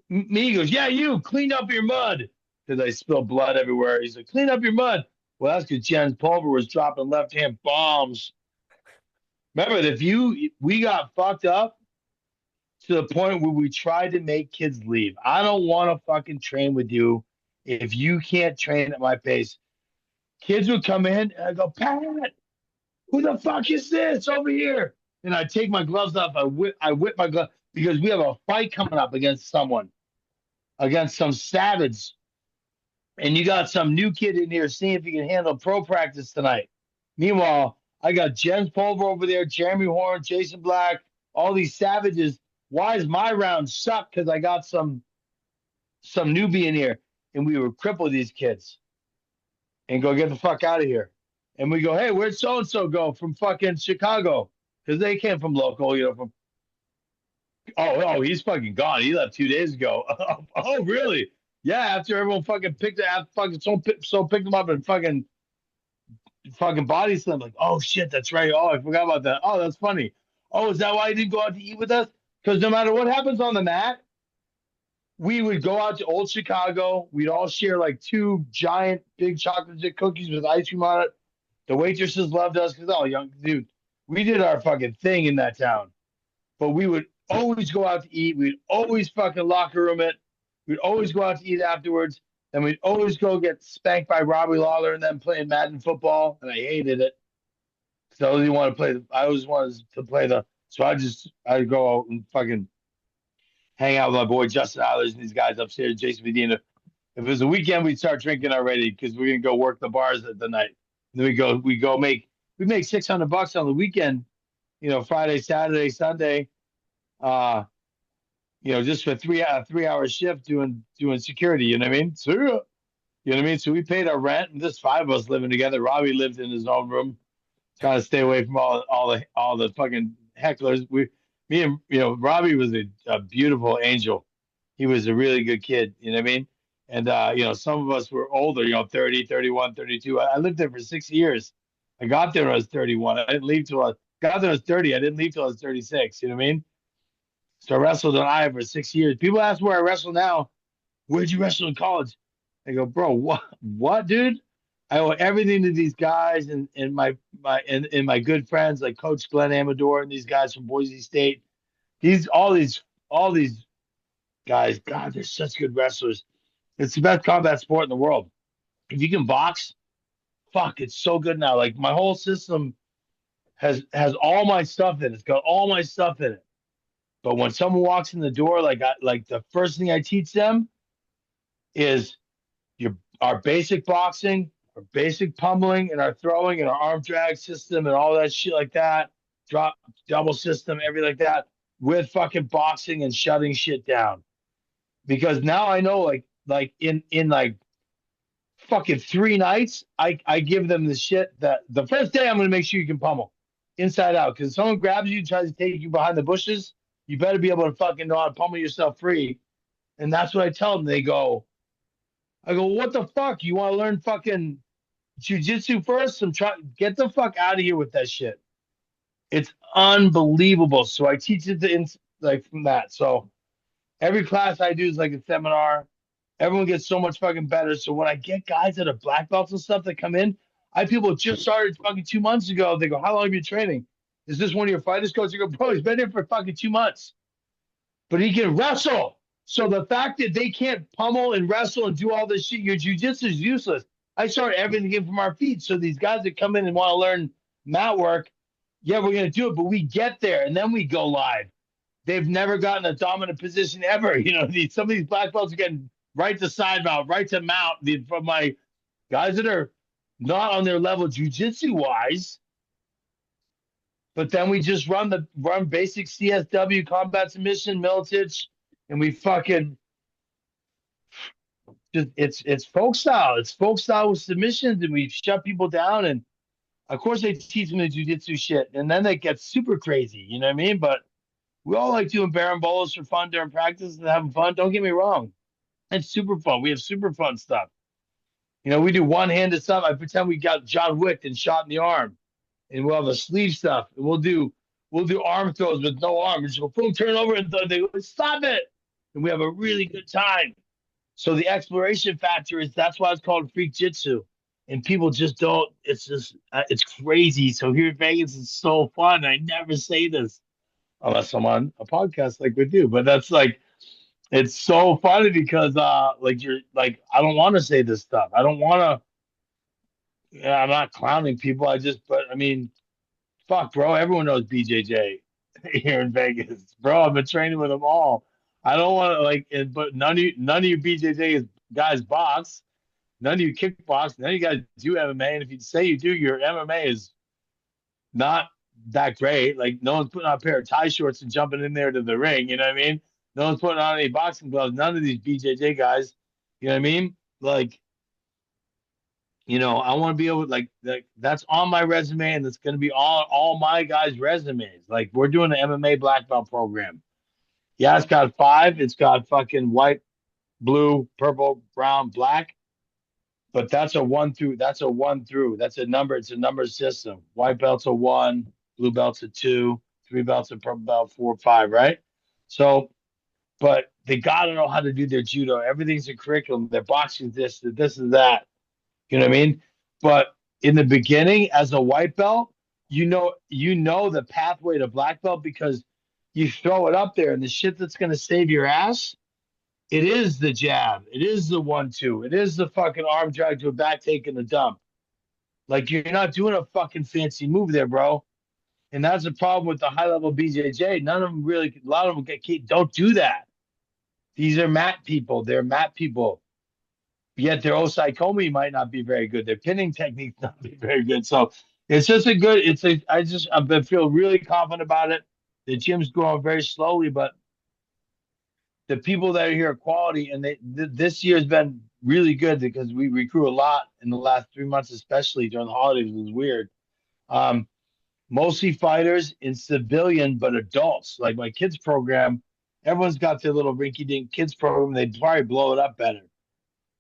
Me, he goes, yeah, you, clean up your mud. Because I spilled blood everywhere. He's like, clean up your mud. Well, that's because Jens Pulver was dropping left-hand bombs. Remember, we got fucked up to the point where we tried to make kids leave. I don't want to fucking train with you if you can't train at my pace. Kids would come in and I go, Pat, who the fuck is this over here? And I take my gloves off. I whip my glove because we have a fight coming up against some savage. And you got some new kid in here seeing if he can handle pro practice tonight. Meanwhile, I got Jens Pulver over there, Jeremy Horn, Jason Black, all these savages. Why is my round suck? Because I got some newbie in here. And we would cripple these kids and go get the fuck out of here. And we go, hey, where'd so-and-so go from fucking Chicago? Because they came from local, from. Oh, he's fucking gone. He left 2 days ago. Oh, really? Yeah, after everyone fucking picked him up and fucking body slam. Like, oh shit, that's right. Oh, I forgot about that. Oh, that's funny. Oh, is that why he didn't go out to eat with us? Because no matter what happens on the mat, we would go out to Old Chicago. We'd all share like two giant big chocolate chip cookies with ice cream on it. The waitresses loved us because, oh, young dude, we did our fucking thing in that town. But we would always go out to eat. We'd always fucking locker room it. We'd always go out to eat afterwards. And we'd always go get spanked by Robbie Lawler and then playing Madden football. And I hated it. So I always wanted to play. I always wanted to play the. So I'd go out and fucking hang out with my boy Justin Eilers and these guys upstairs, Jason Medina. If it was a weekend, we'd start drinking already because we're gonna go work the bars at the night. And then we make $600 on the weekend, Friday, Saturday, Sunday, uh, just for 3 hour shift doing security. You know what I mean? So you know what I mean. So we paid our rent, and just five of us living together. Robbie lived in his own room, trying to stay away from all the fucking hecklers. Me and Robbie was a beautiful angel. He was a really good kid. You know what I mean? And some of us were older. 30, 31, 32. I lived there for 6 years. I got there when I was 31. I didn't leave till I got there when I was 30. I didn't leave till I was 36. You know what I mean? So I wrestled in Iowa for 6 years. People ask where I wrestle now. Where'd you wrestle in college? I go, bro, what, dude? I owe everything to these guys and my good friends like Coach Glenn Amador and these guys from Boise State. All these guys, God, they're such good wrestlers. It's the best combat sport in the world. If you can box, fuck, it's so good now. Like my whole system has all my stuff in it. It's got all my stuff in it. But when someone walks in the door, like the first thing I teach them is our basic boxing, our basic pummeling, and our throwing, and our arm drag system, and all that shit like that. Drop double system, everything like that, with fucking boxing and shutting shit down. Because now I know, like in like fucking 3 nights, I give them the shit that the first day I'm gonna make sure you can pummel inside out. Because if someone grabs you and tries to take you behind the bushes, you better be able to fucking know how to pummel yourself free. And that's what I tell them. I go, what the fuck? You want to learn fucking jujitsu first? Get the fuck out of here with that shit. It's unbelievable. So I teach it from that. So every class I do is like a seminar. Everyone gets so much fucking better. So when I get guys that are black belts and stuff that come in, I have people just started fucking 2 months ago. They go, how long have you been training? Is this one of your fighters, coach? I go, bro, he's been here for fucking 2 months. But he can wrestle. So the fact that they can't pummel and wrestle and do all this shit, your jujitsu is useless. I start everything in from our feet. So these guys that come in and want to learn mat work, yeah, we're going to do it, but we get there and then we go live. They've never gotten a dominant position ever. Some of these black belts are getting right to side mount, right to mount from my guys that are not on their level jujitsu wise. But then we just run basic CSW, combat submission, militich, and we fucking just it's folk style. It's folk style with submissions, and we shut people down. And of course, they teach them the jujitsu shit, and then they get super crazy. You know what I mean? But we all like doing barambolas for fun during practice and having fun. Don't get me wrong, it's super fun. We have super fun stuff. We do one-handed stuff. I pretend we got John Wick and shot in the arm, and we'll have a sleeve stuff, and we'll do arm throws with no arm. We just go boom, turn over, and they go, stop it, and we have a really good time. So the exploration factor that's why it's called freak jitsu, and people just don't. It's crazy. So here in Vegas, it's so fun. I never say this unless I'm on a podcast like we do, but that's like. It's so funny because you're like I don't want to say this stuff. I don't want to. I'm not clowning people. But I mean, fuck, bro. Everyone knows BJJ here in Vegas, bro. I've been training with them all. I don't want to but none of you BJJ guys box. None of you kickbox. None of you guys do MMA. And if you say you do, your MMA is not that great. Like no one's putting on a pair of tie shorts and jumping in there to the ring. You know what I mean? No one's putting on any boxing gloves. None of these BJJ guys. You know what I mean? I want to be able that's on my resume, and that's going to be all my guys' resumes. Like we're doing an MMA black belt program. Yeah, it's got 5. It's got fucking white, blue, purple, brown, black. But that's a 1 through. That's a 1 through. That's a number. It's a number system. White belt's a 1, blue belt's a 2, 3 belts a purple belt, 4, 5. Right. So but they got to know how to do their judo. Everything's a curriculum. Their boxing, this is that. You know what I mean? But in the beginning, as a white belt, you know the pathway to black belt because you throw it up there, and the shit that's gonna save your ass, it is the jab, it is the 1-2, it is the fucking arm drag to a back take and the dump. Like you're not doing a fucking fancy move there, bro. And that's the problem with the high level BJJ. None of them really, a lot of them don't do that. These are mat people. They're mat people. Yet their osaikomi might not be very good. Their pinning technique not be very good. So it's just a good. I feel really confident about it. The gym's growing very slowly, but the people that are here are quality, and this year has been really good because we recruit a lot in the last 3 months, especially during the holidays. It was weird. Um, Mostly fighters and civilian, but adults. Like my kids program, everyone's got their little rinky-dink kids program. They'd probably blow it up better.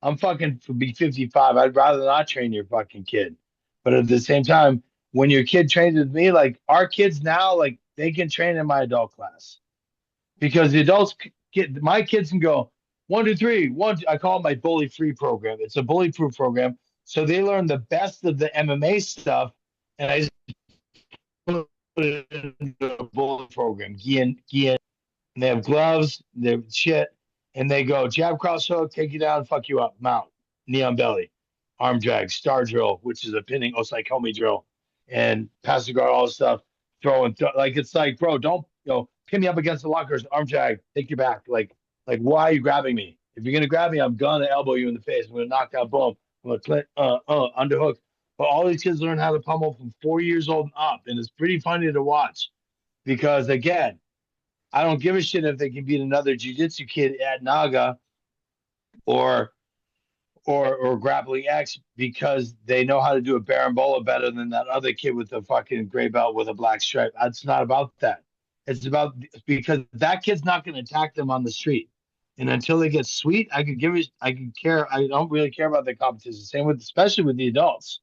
I'm fucking be 55. I'd rather not train your fucking kid. But at the same time, when your kid trains with me, like our kids now, like they can train in my adult class because the adults get my kids can go 1, 2, 3, 1. I call it my bully free program. It's a bully proof program. So they learn the best of the MMA stuff, and I just put it in the bully program. Gian, and they have gloves, they have shit, and they go jab, cross hook, take you down, fuck you up, mount, knee on belly, arm drag, star drill, which is a pinning osaikomi drill, and pass the guard, all this stuff, like it's like, bro, don't pin me up against the lockers, arm drag, take your back, like why are you grabbing me? If you're gonna grab me, I'm gonna elbow you in the face. I'm gonna knock out, boom, I'm gonna clip, underhook. But all these kids learn how to pummel from 4 years old and up, and it's pretty funny to watch because again I don't give a shit if they can beat another jiu-jitsu kid at Naga or or grappling X because they know how to do a Barambola better than that other kid with the fucking gray belt with a black stripe. It's not about that. It's about because that kid's not going to attack them on the street. And until they get sweet, I could care. I don't really care about the competition. Same with, especially with the adults.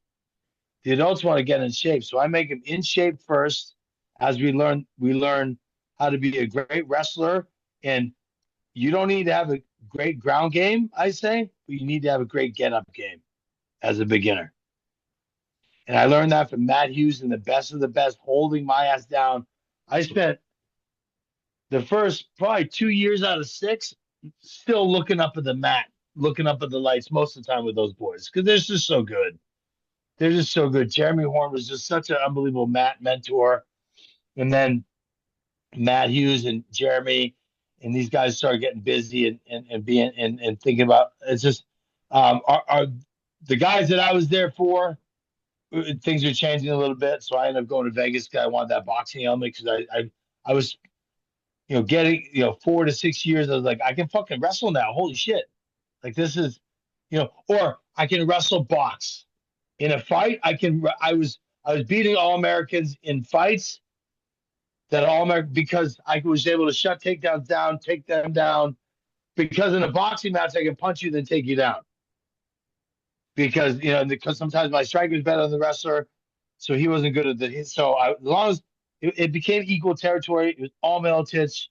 The adults want to get in shape. So I make them in shape first as we learn how to be a great wrestler. And you don't need to have a great ground game, I say, but you need to have a great get up game as a beginner. And I learned that from Matt Hughes and the best of the best, holding my ass down. I spent the first probably 2 years out of 6 still looking up at the mat, looking up at the lights most of the time with those boys because they're just so good. They're just so good. Jeremy Horn was just such an unbelievable Matt mentor. And then Matt Hughes and Jeremy and these guys started getting busy and being and thinking about it's just are the guys that I was there for. Things are changing a little bit, so I ended up going to Vegas because I wanted that boxing element because I was getting 4 to 6 years. I was like I can fucking wrestle now. Holy shit! Like this is or I can wrestle box in a fight. I was beating All Americans in fights that All American because I was able to shut takedowns down, take them down. Because in a boxing match, I can punch you, then take you down. Because sometimes my striker was better than the wrestler, so he wasn't good at the. As long as it became equal territory, it was all Miletich.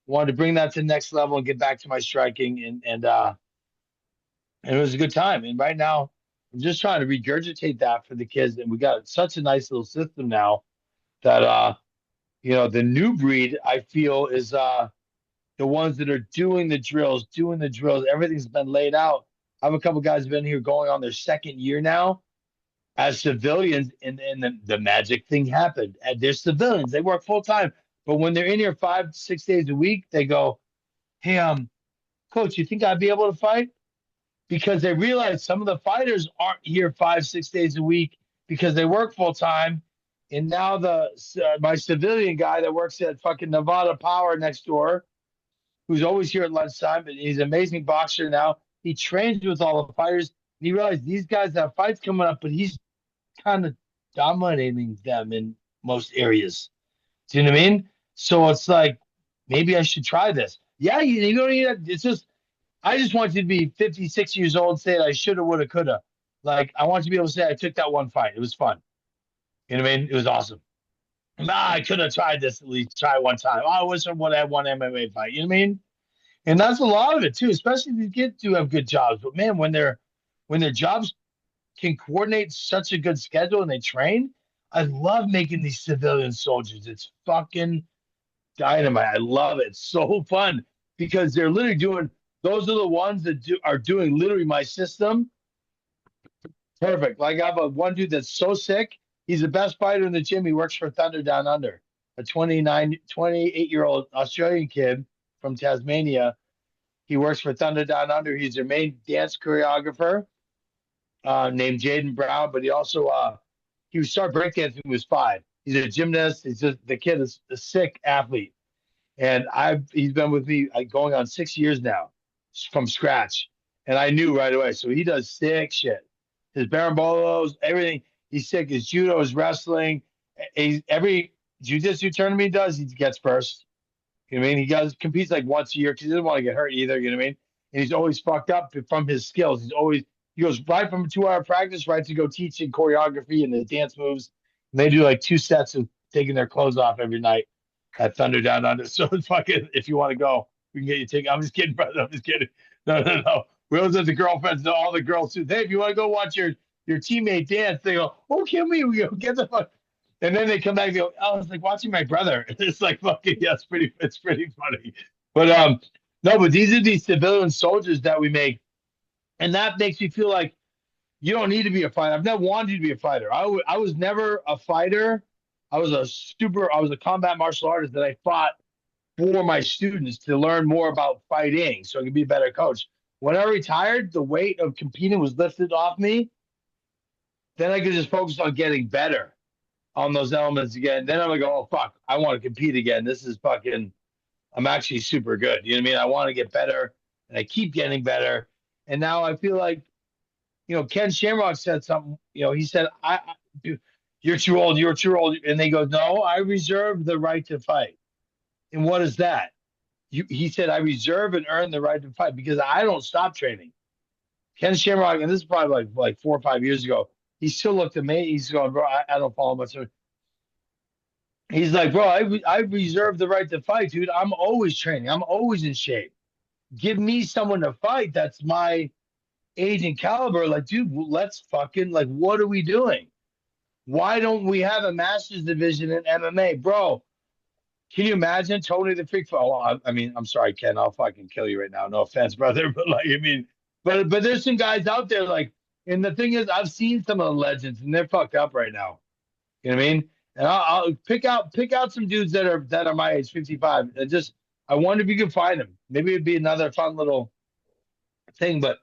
Wanted to bring that to the next level and get back to my striking, and it was a good time. And right now, I'm just trying to regurgitate that for the kids, and we got such a nice little system now that the new breed I feel is the ones that are doing the drills. Everything's been laid out. I have a couple guys been here going on their second year now as civilians, and the magic thing happened. And they're civilians; they work full time. But when they're in here 5, 6 days a week, they go, "Hey, coach, you think I'd be able to fight?" Because they realize some of the fighters aren't here 5, 6 days a week because they work full time. And now my civilian guy that works at fucking Nevada Power next door, who's always here at lunchtime, but he's an amazing boxer now. He trains with all the fighters. And he realized these guys have fights coming up, but he's kind of dominating them in most areas. Do you know what I mean? So it's like, maybe I should try this. Yeah, you don't need it. It's just, I just want you to be 56 years old and say I shoulda, woulda, coulda. Like, I want you to be able to say I took that one fight. It was fun. You know what I mean? It was awesome. I could have tried this at least, try one time. I wish I would have had one MMA fight. You know what I mean? And that's a lot of it too, especially if these kids do have good jobs. But man, when their jobs can coordinate such a good schedule and they train, I love making these civilian soldiers. It's fucking dynamite. I love it. It's so fun because they're literally doing. Those are the ones that are doing literally my system perfect. Like I have one dude that's so sick. He's the best fighter in the gym. He works for Thunder Down Under, a 28-year-old Australian kid from Tasmania. He works for Thunder Down Under. He's their main dance choreographer, named Jaden Brown. But he started breakdancing when he was 5. He's a gymnast. The kid is a sick athlete, and he's been with me going on 6 years now, from scratch. And I knew right away. So he does sick shit. His barambolos, everything. He's sick. His judo, his wrestling. Every jiu-jitsu tournament he does, he gets first. You know what I mean? He competes like once a year because he doesn't want to get hurt either. You know what I mean? And he's always fucked up from his skills. He goes right from a 2-hour practice right to go teaching choreography and the dance moves. And they do like 2 sets of taking their clothes off every night at Thunder Down Under. So it's fucking, if you want to go, we can get you tickets. I'm just kidding, brother. I'm just kidding. No. We always have the girlfriends know all the girls too. Hey, if you want to go watch your teammate dance, they go, oh, can we? We go, get the fuck. And then they come back and go, oh, it's like watching my brother. It's like fucking, yeah, it's pretty funny. But no, but these are these civilian soldiers that we make. And that makes me feel like you don't need to be a fighter. I've never wanted you to be a fighter. I was never a fighter. I was a combat martial artist that I fought for my students to learn more about fighting so I could be a better coach. When I retired, the weight of competing was lifted off me. Then I could just focus on getting better on those elements again. Then I'm like, oh, fuck, I want to compete again. This is fucking, I'm actually super good. You know what I mean? I want to get better, and I keep getting better. And now I feel like, Ken Shamrock said something. He said, you're too old. You're too old. And they go, no, I reserve the right to fight. And what is that? He said, I reserve and earn the right to fight because I don't stop training. Ken Shamrock, and this is probably like 4 or 5 years ago, he still looked at me. He's going, bro, I don't follow much. He's like, bro, I reserve the right to fight, dude. I'm always training. I'm always in shape. Give me someone to fight that's my age and caliber. Like, dude, let's fucking, like, what are we doing? Why don't we have a master's division in MMA? Bro, can you imagine Tony the Freak? I mean, I'm sorry, Ken. I'll fucking kill you right now. No offense, brother. But, like, I mean, but there's some guys out there, like, and the thing is, I've seen some of the legends, and they're fucked up right now. You know what I mean? And I'll pick out some dudes that are my age, 55. And I wonder if you can find them. Maybe it'd be another fun little thing. But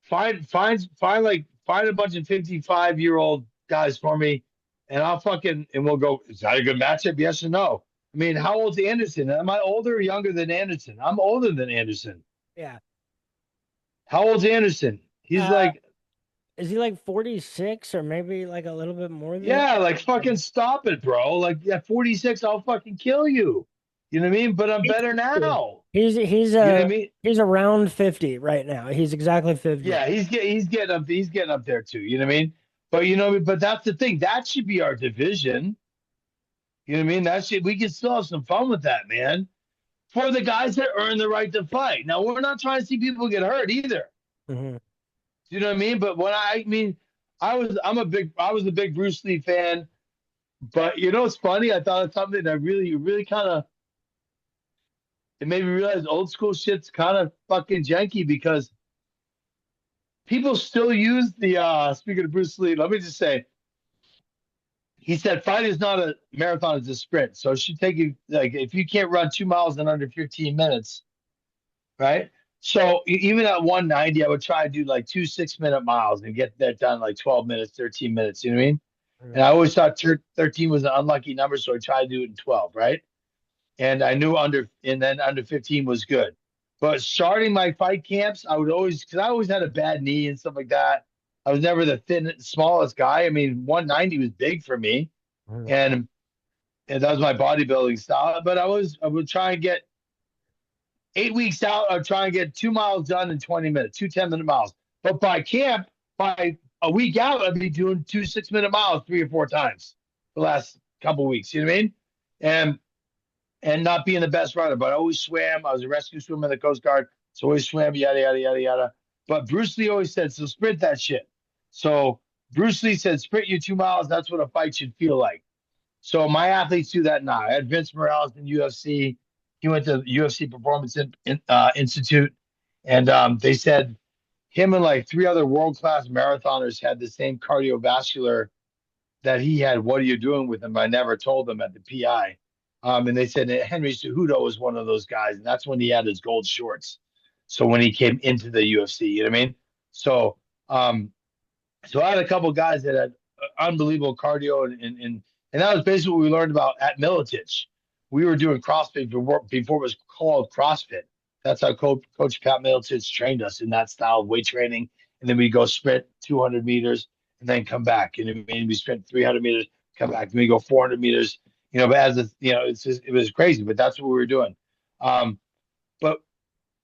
find a bunch of 55-year-old guys for me, and we'll go. Is that a good matchup? Yes or no? I mean, how old's Anderson? Am I older or younger than Anderson? I'm older than Anderson. Yeah. How old's Anderson? He's is he like 46 or maybe like a little bit more than yeah, like fucking stop it, bro. Like at 46, I'll fucking kill you. You know what I mean? But I'm better now. He's You know what I mean? he's around 50 right now. He's exactly 50. Yeah, he's getting up there too. You know what I mean? But that's the thing. That should be our division. You know what I mean? We can still have some fun with that, man. For the guys that earn the right to fight. Now we're not trying to see people get hurt either. Mm-hmm. You know what I mean? But I was a big Bruce Lee fan. But it's funny. I thought of something that really, really kind of it made me realize old school shit's kind of fucking janky because people still use the speaking of Bruce Lee, let me just say, he said fight is not a marathon, it's a sprint. So it should take you, like, if you can't run 2 miles in under 15 minutes, right? So even at 190, I would try to do like 2 6-minute miles and get that done like 12 minutes, 13 minutes. You know what I mean? And I always thought 13 was an unlucky number, so I tried to do it in 12, right? And I knew under 15 was good. But starting my fight camps, because I always had a bad knee and stuff like that. I was never the smallest guy. I mean, 190 was big for me, and that was my bodybuilding style. But I would try and get 8 weeks out. I'd try and get 2 miles done in 20 minutes, 2 10-minute miles. But by a week out, I'd be doing 2 6-minute miles 3 or 4 times the last couple of weeks. You know what I mean? and not being the best runner, but I always swam. I was a rescue swimmer in the Coast Guard, so always swam, yada, yada, yada, yada. But Bruce Lee always said, so sprint that shit. So Bruce Lee said, sprint you 2 miles. That's what a fight should feel like. So my athletes do that now. I had Vince Morales in UFC. He went to UFC Performance Institute, and they said him and like three other world class marathoners had the same cardiovascular that he had. What are you doing with him? I never told them at the PI. And they said that Henry Cejudo was one of those guys, and that's when he had his gold shorts. So when he came into the UFC, you know what I mean? So, um, so I had a couple of guys that had unbelievable cardio, and that was basically what we learned about at Militich. We were doing CrossFit before it was called CrossFit. That's how Coach Pat Militich trained us in that style of weight training. And then we go sprint 200 meters and then come back. And I mean, we sprint 300 meters, come back, and we go 400 meters. But as it was crazy, but that's what we were doing. But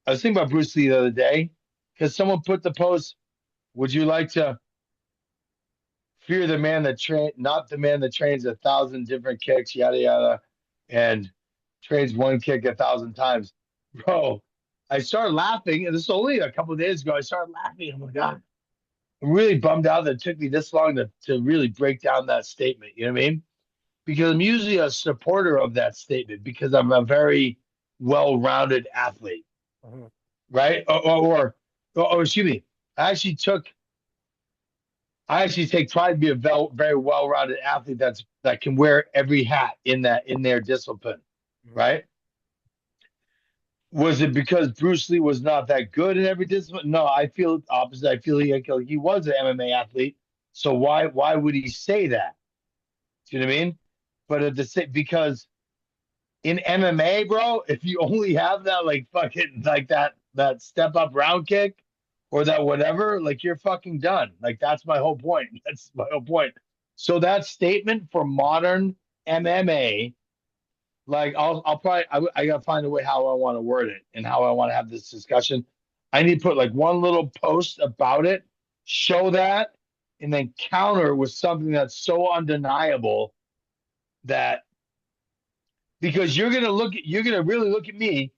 I was thinking about Bruce Lee the other day because someone put the post, would you like to fear the man that not the man that trains 1,000 different kicks, yada yada, and trains one kick 1,000 times. Bro, I started laughing, and this is only a couple of days ago. I started laughing. I'm like, God, I'm really bummed out that it took me this long to really break down that statement. You know what I mean? Because I'm usually a supporter of that statement because I'm a very well-rounded athlete, Mhm. right? Or excuse me, I actually took I actually take pride to be a very well-rounded athlete that can wear every hat in their discipline, Mhm. right? Was it because Bruce Lee was not that good in every discipline? No, I feel opposite. I feel he was an MMA athlete. So why would he say that? Do you know what I mean? But at the same because in MMA, bro, if you only have that like fucking like that step up round kick or that whatever, like you're fucking done. Like that's my whole point. That's my whole point. So that statement for modern MMA, like I'll probably I gotta find a way how I want to word it and how I want to have this discussion. I need to put like one little post about it, show that, and then counter with something that's so undeniable that because you're gonna really look at me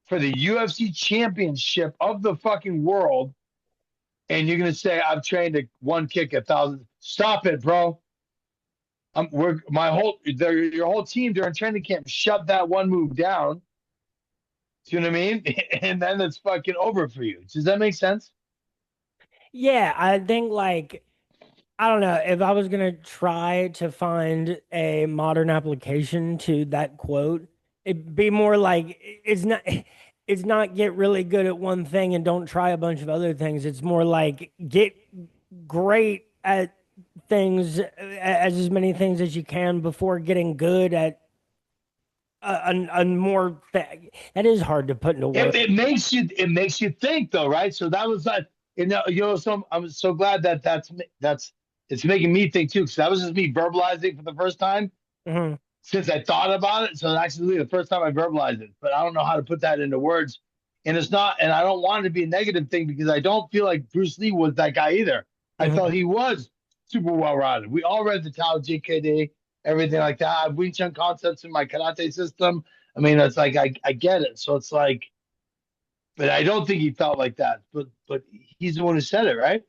for the UFC championship of the fucking world, and you're gonna say I've trained a one kick 1,000. Stop it, bro. Your whole team during training camp shut that one move down. Do you know what I mean? And then it's fucking over for you. Does that make sense? Yeah, I think like I don't know if I was gonna try to find a modern application to that quote, it'd be more like it's not get really good at one thing and don't try a bunch of other things. It's more like get great at things as many things as you can before getting good at a more that is hard to put into words. It makes you think though, right? So that was like so I'm so glad that's it's making me think too because that was just me verbalizing for the first time Mhm. since I thought about it. So actually the first time I verbalized it, but I don't know how to put that into words. And it's not, and I don't want it to be a negative thing because I don't feel like Bruce Lee was that guy either. I Mhm. felt he was super well rounded. We all read the Tao JKD, everything like that. I have Wing Chun concepts in my karate system. I mean, it's like I get it. So it's like, but I don't think he felt like that. But he's the one who said it, right?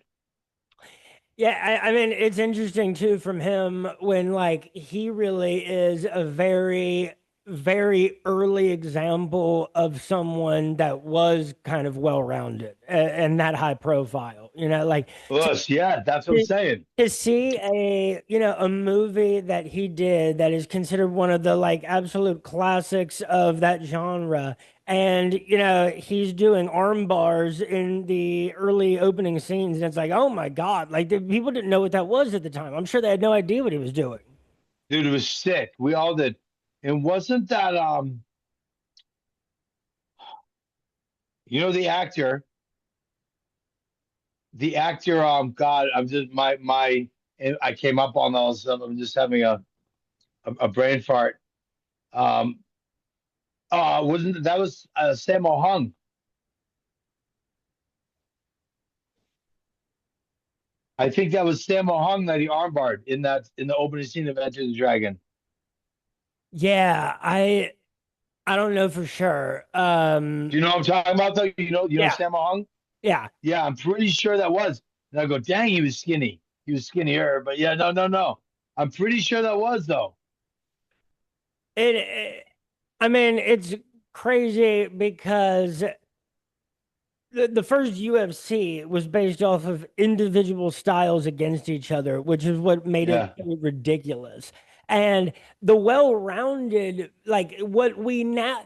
Yeah, I mean, it's interesting too from him when like he really is a very, very early example of someone that was kind of well-rounded and that high profile. Like Us, yeah, that's what I'm to, saying. to see a movie that he did that is considered one of the like absolute classics of that genre, and he's doing arm bars in the early opening scenes, and it's like, oh my God, like people didn't know what that was at the time. I'm sure they had no idea what he was doing. Dude, it was sick. We all did. And wasn't that the actor, God, I'm just my and I came up on all this stuff. I'm just having a brain fart. Um wasn't that was Sammo Hung. I think that was Sammo Hung that he armbarred in the opening scene of Enter the Dragon. Yeah, I don't know for sure. Do you know what I'm talking about though? You know Yeah, Sam Hung? yeah. Yeah, I'm pretty sure that was. And I go, dang, he was skinny. He was skinnier, but yeah, no, no, no. I'm pretty sure that was though. I mean, it's crazy because the first UFC was based off of individual styles against each other, which is what made it Yeah, ridiculous. And the well-rounded, like what we now,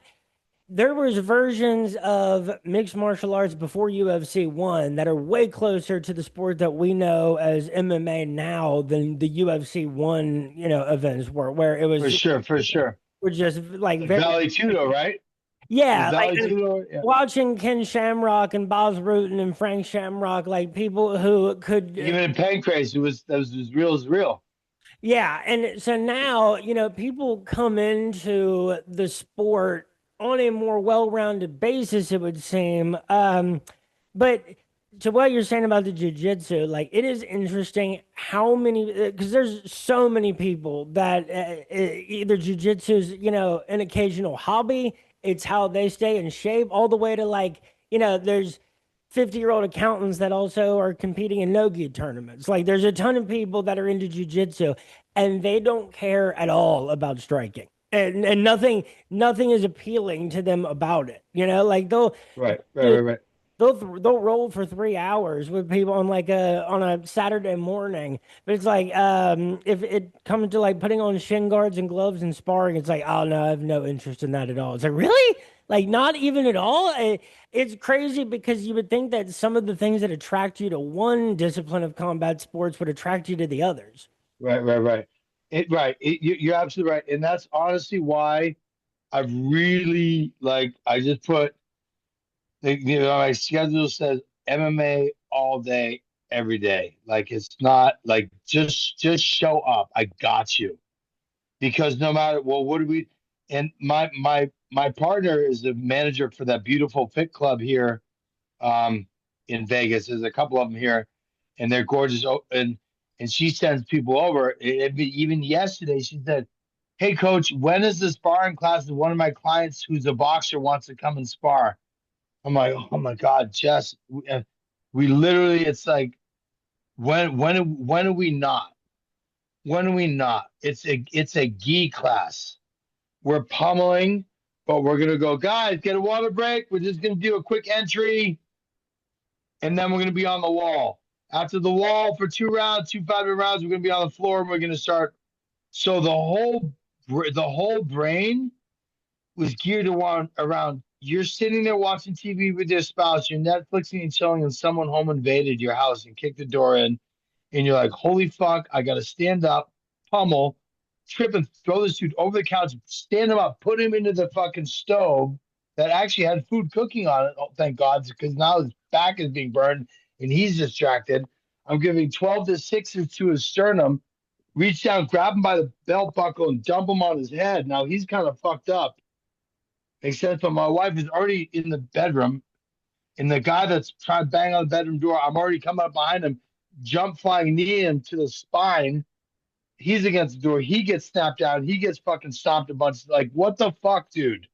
there was versions of mixed martial arts before UFC one that are way closer to the sport that we know as MMA now than the UFC one, events were, where it for was sure, for sure. were just like Like very, Valley Tudo, right? It was yeah, like Valley and Tudo. Yeah. watching Ken Shamrock and Boz Rutan and Frank Shamrock, like people who could, Even in Pancrase, it was as real as real. yeah. And so now, people come into the sport on a more well-rounded basis, it would seem. But to what you're saying about the jiu-jitsu, like it is interesting how many, because there's so many people that either jiu-jitsu is, an occasional hobby, it's how they stay in shape, all the way to like, there's 50-year-old accountants that also are competing in no-gi tournaments. Like there's a ton of people that are into jiu-jitsu and they don't care at all about striking. And nothing is appealing to them about it. Like they'll Right, right, just right, right. they'll roll for 3 hours with people on like a Saturday morning. But it's like if it comes to like putting on shin guards and gloves and sparring, it's like, oh no, I have no interest in that at all. It's like, really? Like not even at all? It's crazy because you would think that some of the things that attract you to one discipline of combat sports would attract you to the others. Right, right, right. You're absolutely right, and that's honestly why I've really I just put my schedule says MMA all day, every day. Like it's not like just show up. I got you because no matter what do we? And my partner is the manager for that beautiful fit club here um, in Vegas. There's a couple of them here, and they're gorgeous. And she sends people over. Even yesterday, she said, "Hey, coach, when is the sparring class? One of my clients who's a boxer wants to come and spar." I'm like, "Oh my God, Jess, we literally, it's like when are we not? When are we not? It's a gi class. We're pummeling, but we're gonna go, guys, get a water break. We're just gonna do a quick entry and then we're going to be on the wall. After the wall for 2 rounds, 2 5-minute rounds, we're going to be on the floor and we're going to start. So the whole brain was geared around you're sitting there watching TV with your spouse, you're Netflixing and chilling, and someone home invaded your house and kicked the door in, and you're like, holy fuck, I got to stand up, pummel, trip and throw this dude over the couch, stand him up, put him into the fucking stove that actually had food cooking on it. Oh, thank God, because now his back is being burned and he's distracted. I'm giving 12 to 6s to his sternum, reach down, grab him by the belt buckle, and dump him on his head. Now he's kind of fucked up. Makes sense, but my wife is already in the bedroom, and the guy that's trying to bang on the bedroom door, I'm already coming up behind him, jump flying knee him to the spine. He's against the door. He gets snapped out. He gets fucking stomped a bunch. Like, what the fuck, dude?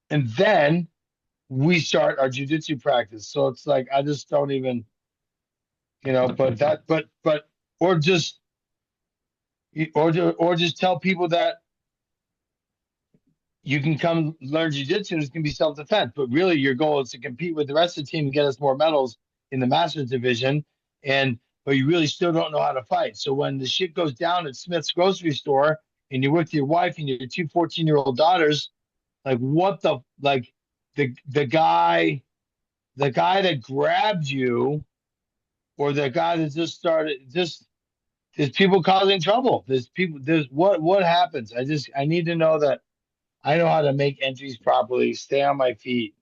And then we start our jujitsu practice. So it's like I just don't even, but or just or just tell people that you can come learn jujitsu and it's gonna be self defense. But really, your goal is to compete with the rest of the team and get us more medals in the masters division. But you really still don't know how to fight. So when the shit goes down at Smith's grocery store and you're with your wife and your two 14-year-old daughters, like what the like the guy that grabbed you or the guy that just started just there's people causing trouble. There's what happens. I need to know that I know how to make entries properly, stay on my feet,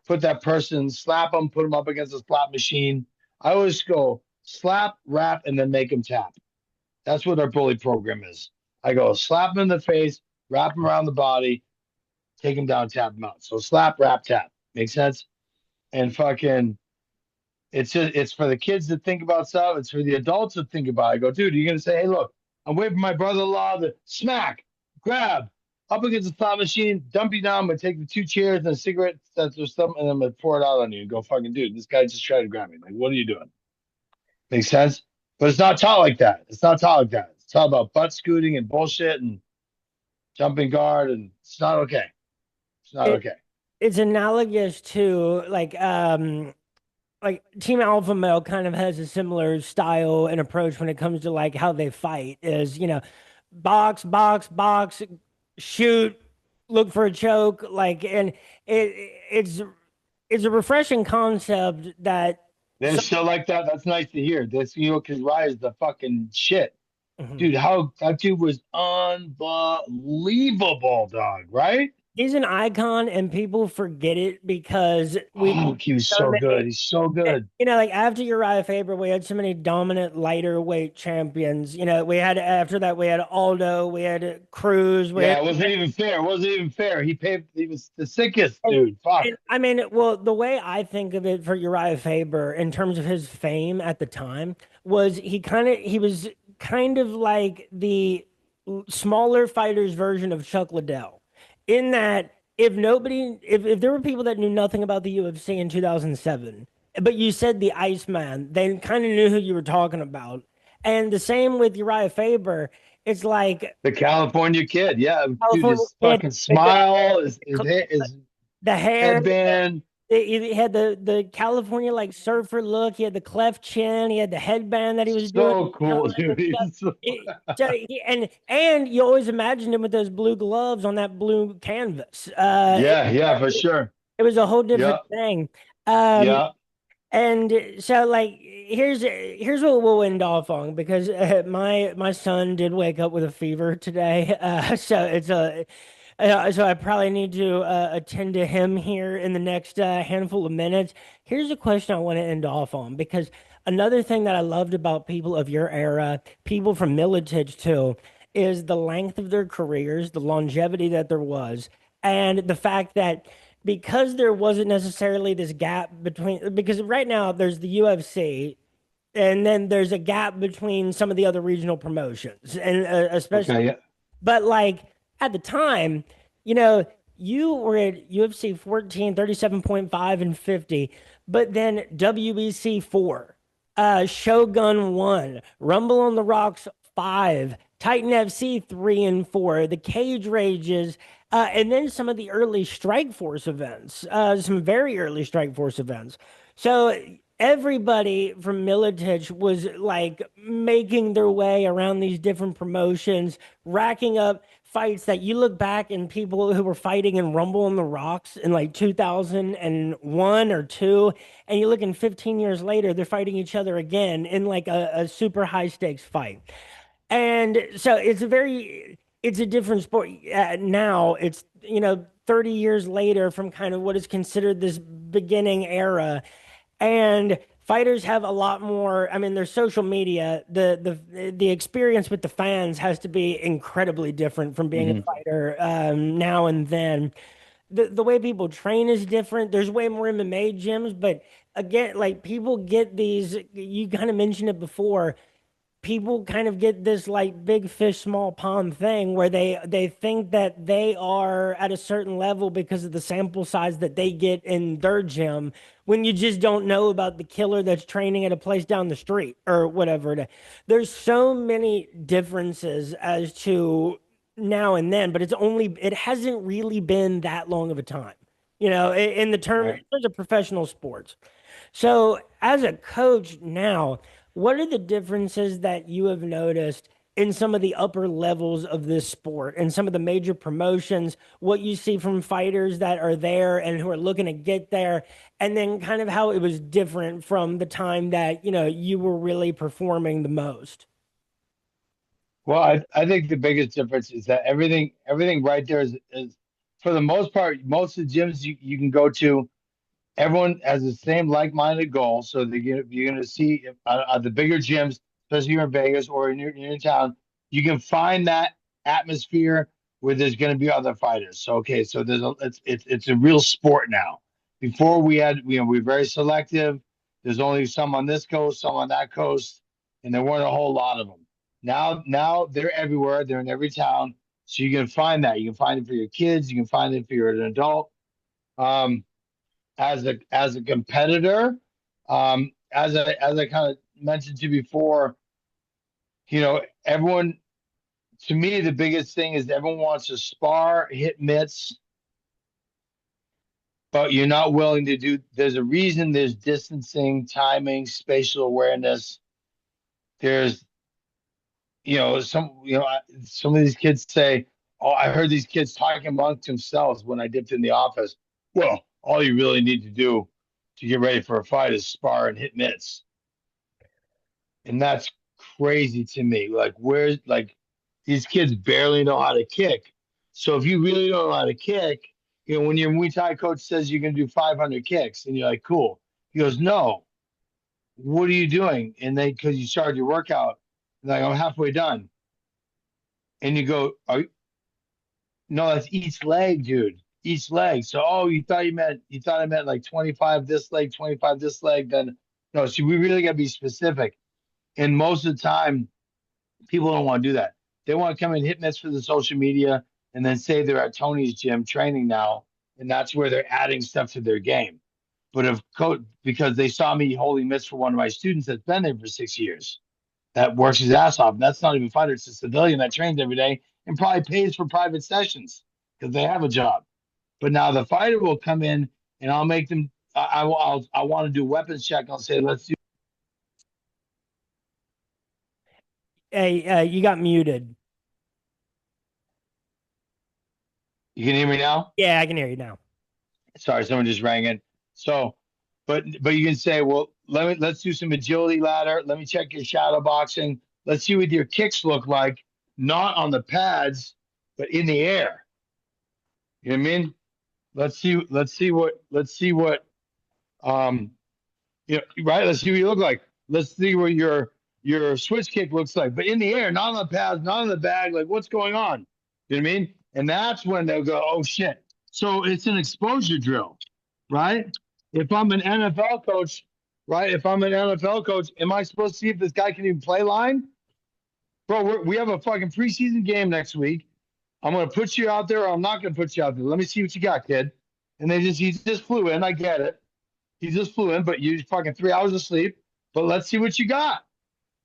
put that person, slap them, put them up against a slot machine. I always go slap, wrap, and then make them tap. That's what our bully program is. I go slap them in the face, wrap them around the body, take them down, tap them out. So slap, wrap, tap. Make sense? And fucking, it's for the kids to think about stuff. It's for the adults to think about it. I go, dude, you're gonna say, hey, look, I'm waiting for my brother-in-law to smack, grab, up against the slot machine, dump you down. I'm gonna take the 2 chairs and a cigarette that's or something, and I'm gonna pour it out on you and go, fucking dude, this guy just tried to grab me. Like, what are you doing? Makes sense? But it's not taught like that. It's not taught like that. It's taught about butt scooting and bullshit and jumping guard, and it's not okay. It's not It, okay. it's analogous to like Team Alpha Male kind of has a similar style and approach when it comes to like how they fight is, box, box, box, shoot, look for a choke, like and it's a refreshing concept that They're still like that. That's nice to hear. This, because Raya's the fucking shit. Mhm. Dude, how that dude was unbelievable, dog, right? He's an icon and people forget it because we've Oh, he was so so good. many. He's so good. Like after Uriah Faber, we had so many dominant lighter weight champions. We had after that we had Aldo, we had Cruz, we had Yeah, it wasn't even fair. It wasn't even fair. He was the sickest and, dude. Fuck. and I mean, well, the way I think of it for Uriah Faber in terms of his fame at the time was he was kind of like the smaller fighters version of Chuck Liddell, in that if there were people that knew nothing about the UFC in 2007, but you said the Iceman, they kind of knew who you were talking about. And the same with Uriah Faber. It's like The California kid. Yeah, dude, California his kid, fucking smile, the, his the hair, headband. he had the California like surfer look. He had the cleft chin. He had the headband that he was doing. So cool, dude. And you always imagined him with those blue gloves on that blue canvas. Yeah, for sure. It was a whole Yeah, different thing. Um, yeah. and so like here's what we'll end off on because my son did wake up with a fever today. So it's a so I probably need to attend to him here in the next handful of minutes. Here's a question I want to end off on because another thing that I loved about people of your era, people from Militich too, is the length of their careers, the longevity that there was, and the fact that because there wasn't necessarily this gap between, because right now there's the UFC and then there's a gap between some of the other regional promotions and especially, Okay, yeah. but like at the time, you know, you were at UFC 14, 37.5 and 50, but then WBC 4, Shogun 1, Rumble on the Rocks 5, Titan FC 3 and 4, the Cage Rages, and then some of the early Strike Force events, some very early Strike Force events. So everybody from Militich was like making their way around these different promotions, racking up fights that you look back and people who were fighting in Rumble on the Rocks in like 2001 or 2, and you look in 15 years later, they're fighting each other again in like a super high stakes fight. And so it's a different sport. Now it's, 30 years later from kind of what is considered this beginning era. And fighters have a lot more. I mean, their social media, the experience with the fans has to be incredibly different from being a Mhm. fighter now and then. The way people train is different. There's way more MMA gyms, but again, like people get these. You kind of mentioned it before, people kind of get this like big fish small pond thing where they think that they are at a certain level because of the sample size that they get in their gym, when you just don't know about the killer that's training at a place down the street or whatever there's so many differences as to now and then, but it hasn't really been that long of a time, in the term in Right. terms of professional sports. So, as a coach now, what are the differences that you have noticed in some of the upper levels of this sport and some of the major promotions, what you see from fighters that are there and who are looking to get there, and then kind of how it was different from the time that, you were really performing the most? Well, I think the biggest difference is that everything right there is for the most part, most of the gyms you can go to, everyone has the same like-minded goal. So you're going to see the bigger gyms, especially here in Vegas or in your town, you can find that atmosphere where there's going to be other fighters. So okay, so it's a real sport now. Before we were very selective. There's only some on this coast, some on that coast, and there weren't a whole lot of them. Now they're everywhere. They're in every town. So you can find that. You can find it for your kids. You can find it for you're an adult. Um, as a competitor, as I kind of mentioned to you before, everyone, to me, the biggest thing is everyone wants to spar, hit mitts, but you're not willing to do. There's a reason. There's distancing, timing, spatial awareness. There's some of these kids say, "Oh, I heard these kids talking amongst themselves when I dipped in the office." Well, all you really need to do to get ready for a fight is spar and hit mitts, and that's crazy to me. Like, where's like these kids barely know how to kick. So if you really don't know how to kick, when your Muay Thai coach says you're going to do 500 kicks, and you're like, "Cool," he goes, "No, what are you doing?" And they, because you started your workout, like, "I'm halfway done," and you go, "No, that's each leg, dude. Each leg." So, oh, you thought I meant like 25 this leg, 25 this leg. Then no, see, we really got to be specific. And most of the time, people don't want to do that. They want to come and hit mitts for the social media and then say they're at Tony's gym training now, and that's where they're adding stuff to their game. But if coach, because they saw me holding mitts for one of my students that's been there for 6 years, that works his ass off. And that's not even a fighter; it's a civilian that trains every day and probably pays for private sessions because they have a job. But now the fighter will come in and I'll make them. I want to do weapons check. I'll say, let's do. Hey, you got muted. You can hear me now. Yeah, I can hear you now. Sorry, someone just rang in. So, but you can say, well, let's do some agility ladder. Let me check your shadow boxing. Let's see what your kicks look like, not on the pads, but in the air. You know what I mean? Let's see what right. Let's see what you look like. Let's see what your switch kick looks like, but in the air, not on the pads, not on the bag. Like, what's going on? You know what I mean? And that's when they'll go, oh shit. So it's an exposure drill, right? If I'm an NFL coach, right? If I'm an NFL coach, am I supposed to see if this guy can even play line? Bro, we have a fucking preseason game next week. I'm going to put you out there, or I'm not going to put you out there. Let me see what you got, kid. And he just flew in. I get it. He just flew in, but you fucking 3 hours of sleep. But let's see what you got.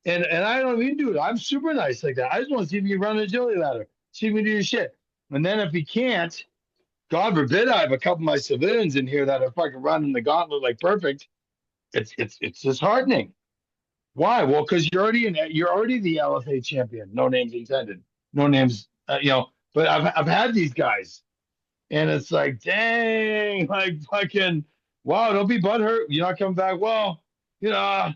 And I don't even do it. I'm super nice like that. I just want to see if you can run an agility ladder. See if we do your shit. And then if he can't, God forbid, I have a couple of my civilians in here that are fucking running the gauntlet like perfect. It's disheartening. Why? Well, because you're already the LFA champion. No names intended. No names. But I've had these guys, and it's like, dang, like fucking, wow, don't be butthurt. You're not coming back. Well, you know,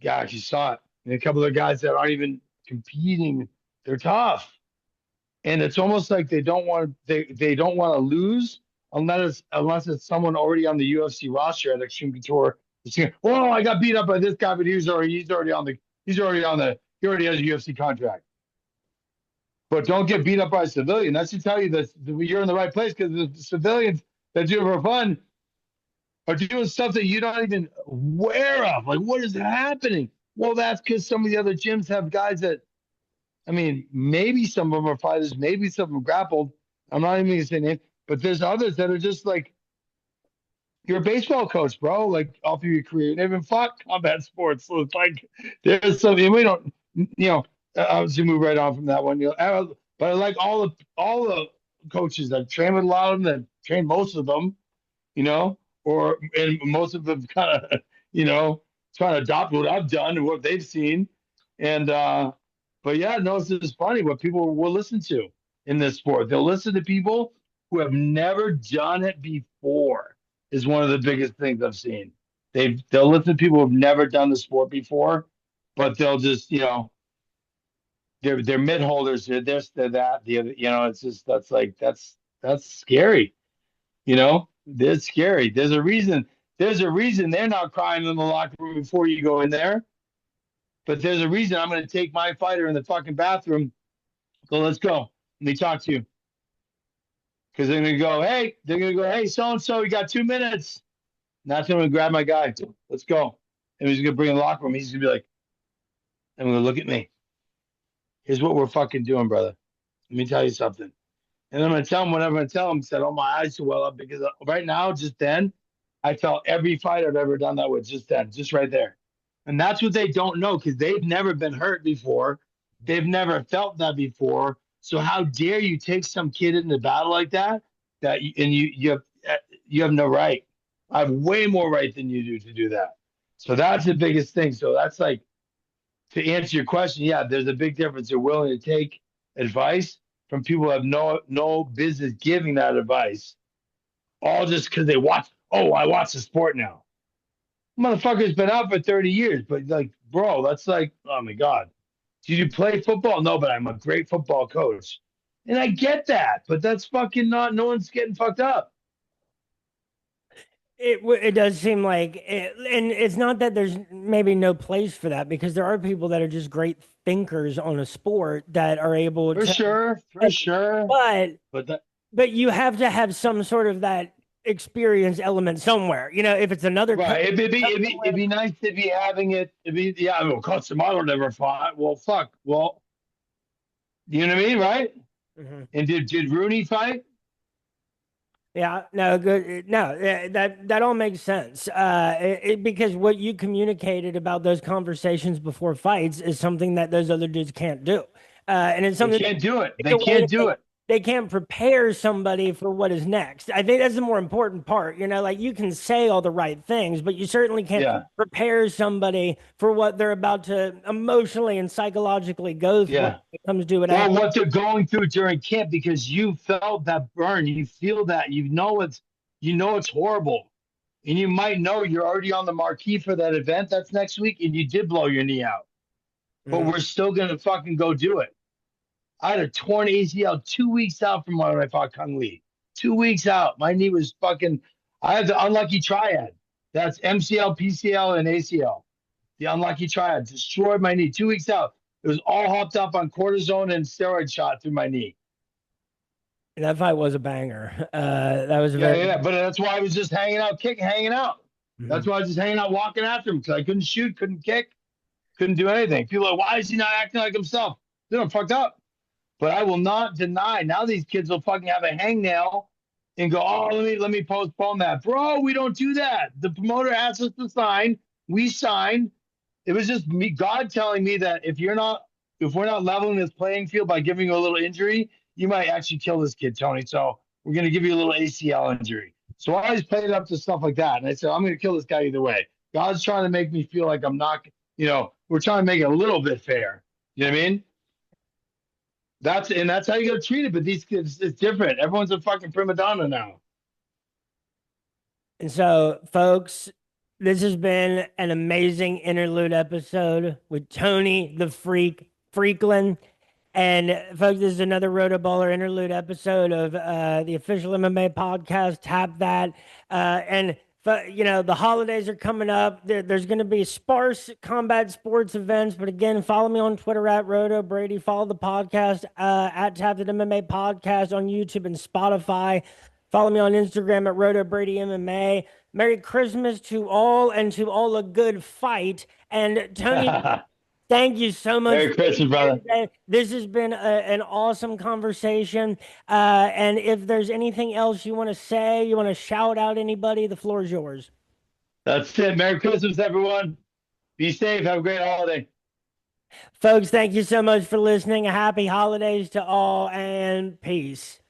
gosh, you saw it. And a couple of the guys that aren't even competing, they're tough. And it's almost like they don't want to lose unless it's someone already on the UFC roster at Extreme Couture. Well, I got beat up by this guy, but he already has a UFC contract. But don't get beat up by a civilian. That should tell you that you're in the right place, because the civilians that do it for fun are doing stuff that you're not even aware of. Like, what is happening? Well, that's because some of the other gyms have guys that, I mean, maybe some of them are fighters, maybe some of them grappled. I'm not even going to say names, but there's others that are just like, you're a baseball coach, bro. Like, off of your career, they've been fought combat sports. So it's like, there's something we don't, I was going to move right on from that one. But I like all the coaches that train with a lot of them, that train most of them, and most of them kind of, trying to adopt what I've done and what they've seen. And, but yeah, no, it's just funny what people will listen to in this sport. They'll listen to people who have never done it before, is one of the biggest things I've seen. They'll listen to people who've never done the sport before, but they'll just, they're mid holders, they're this, they're that, the other, it's just, that's scary. It's scary. There's a reason they're not crying in the locker room before you go in there. But there's a reason I'm going to take my fighter in the fucking bathroom. So let's go. Let me talk to you. Because they're going to go, hey, so-and-so, you got 2 minutes. And that's when I'm going to grab my guy. Let's go. And he's going to bring in the locker room. He's going to be like, I'm going to look at me. Here's what we're fucking doing, brother. Let me tell you something. And I'm going to tell him whenever I tell him, said, oh, my eyes swell up because right now, just then, I tell every fight I've ever done that with just then, just right there. And that's what they don't know because they've never been hurt before. They've never felt that before. So how dare you take some kid into battle like that? You have no right. I have way more right than you do to do that. So that's the biggest thing. So that's like to answer your question. Yeah, there's a big difference. They're willing to take advice from people who have no business giving that advice, all just because they watch. Oh, I watch the sport now. Motherfucker's been out for 30 years, but like, bro, that's like, oh my god. Did you play football? No, but I'm a great football coach, and I get that, but that's fucking not. No one's getting fucked up. It does seem like it, and it's not that there's maybe no place for that because there are people that are just great thinkers on a sport that are able For to, sure, for sure. but But that, but you have to have some sort of that experience element somewhere. You know, if it's another right, it'd be nice to be having it. It'd be yeah. Well, Coach never fought. Well, fuck. Well, you know what I mean, right? Mhm. And did Rooney fight? Yeah, no, good. No, that all makes sense. Because what you communicated about those conversations before fights is something that those other dudes can't do, and it's They something can't do it. that They either way can't do it. they can't prepare somebody for what is next. I think that's the more important part. You know, like you can say all the right things, but you certainly can't Yeah, prepare somebody for what they're about to emotionally and psychologically go through when yeah. it comes to it Or after. what they're going through during camp because you felt that burn. You feel that. You know it's horrible. And you might know you're already on the marquee for that event that's next week, and you did blow your knee out. But Mhm. we're still gonna fucking go do it. I had a torn ACL 2 weeks out from when I fought Kung Lee. 2 weeks out. My knee was fucking. I had the unlucky triad. That's MCL, PCL, and ACL. The unlucky triad destroyed my knee. 2 weeks out. It was all hopped up on cortisone and steroid shot through my knee. That fight was a banger. That was a Yeah, very. yeah. But that's why I was just hanging out, hanging out. That's Mhm. why I was just hanging out, walking after him because I couldn't shoot, couldn't kick, couldn't do anything. People are like, why is he not acting like himself? They're fucked up. But I will not deny. Now these kids will fucking have a hangnail and go, oh, let me postpone that, bro. We don't do that. The promoter asked us to sign. We signed. It was just me, God telling me that if we're not leveling this playing field by giving you a little injury, you might actually kill this kid, Tony. So we're going to give you a little ACL injury. So I always played it up to stuff like that. And I said, I'm going to kill this guy either way. God's trying to make me feel like I'm not, we're trying to make it a little bit fair. You know what I mean? That's how you got to treat it. But these kids, it's different. Everyone's a fucking prima donna now. And so, folks, this has been an amazing interlude episode with Tony the Freak Fryklund. And folks, this is another Rotoballer interlude episode of the official MMA podcast. Tap that. And you know, the holidays are coming up. There's going to be sparse combat sports events, but again, follow me on Twitter at RotoBrady. Follow the podcast at Tap That MMA Podcast on YouTube and Spotify. Follow me on Instagram at RotoBrady MMA. Merry Christmas to all and to all a good fight. And Tony, thank you so much Merry for being Christmas, here brother. today. This has been an awesome conversation. And if there's anything else you want to say, you want to shout out anybody, the floor is yours. That's it. Merry Christmas, everyone. Be safe. Have a great holiday. Folks, thank you so much for listening. Happy holidays to all and peace.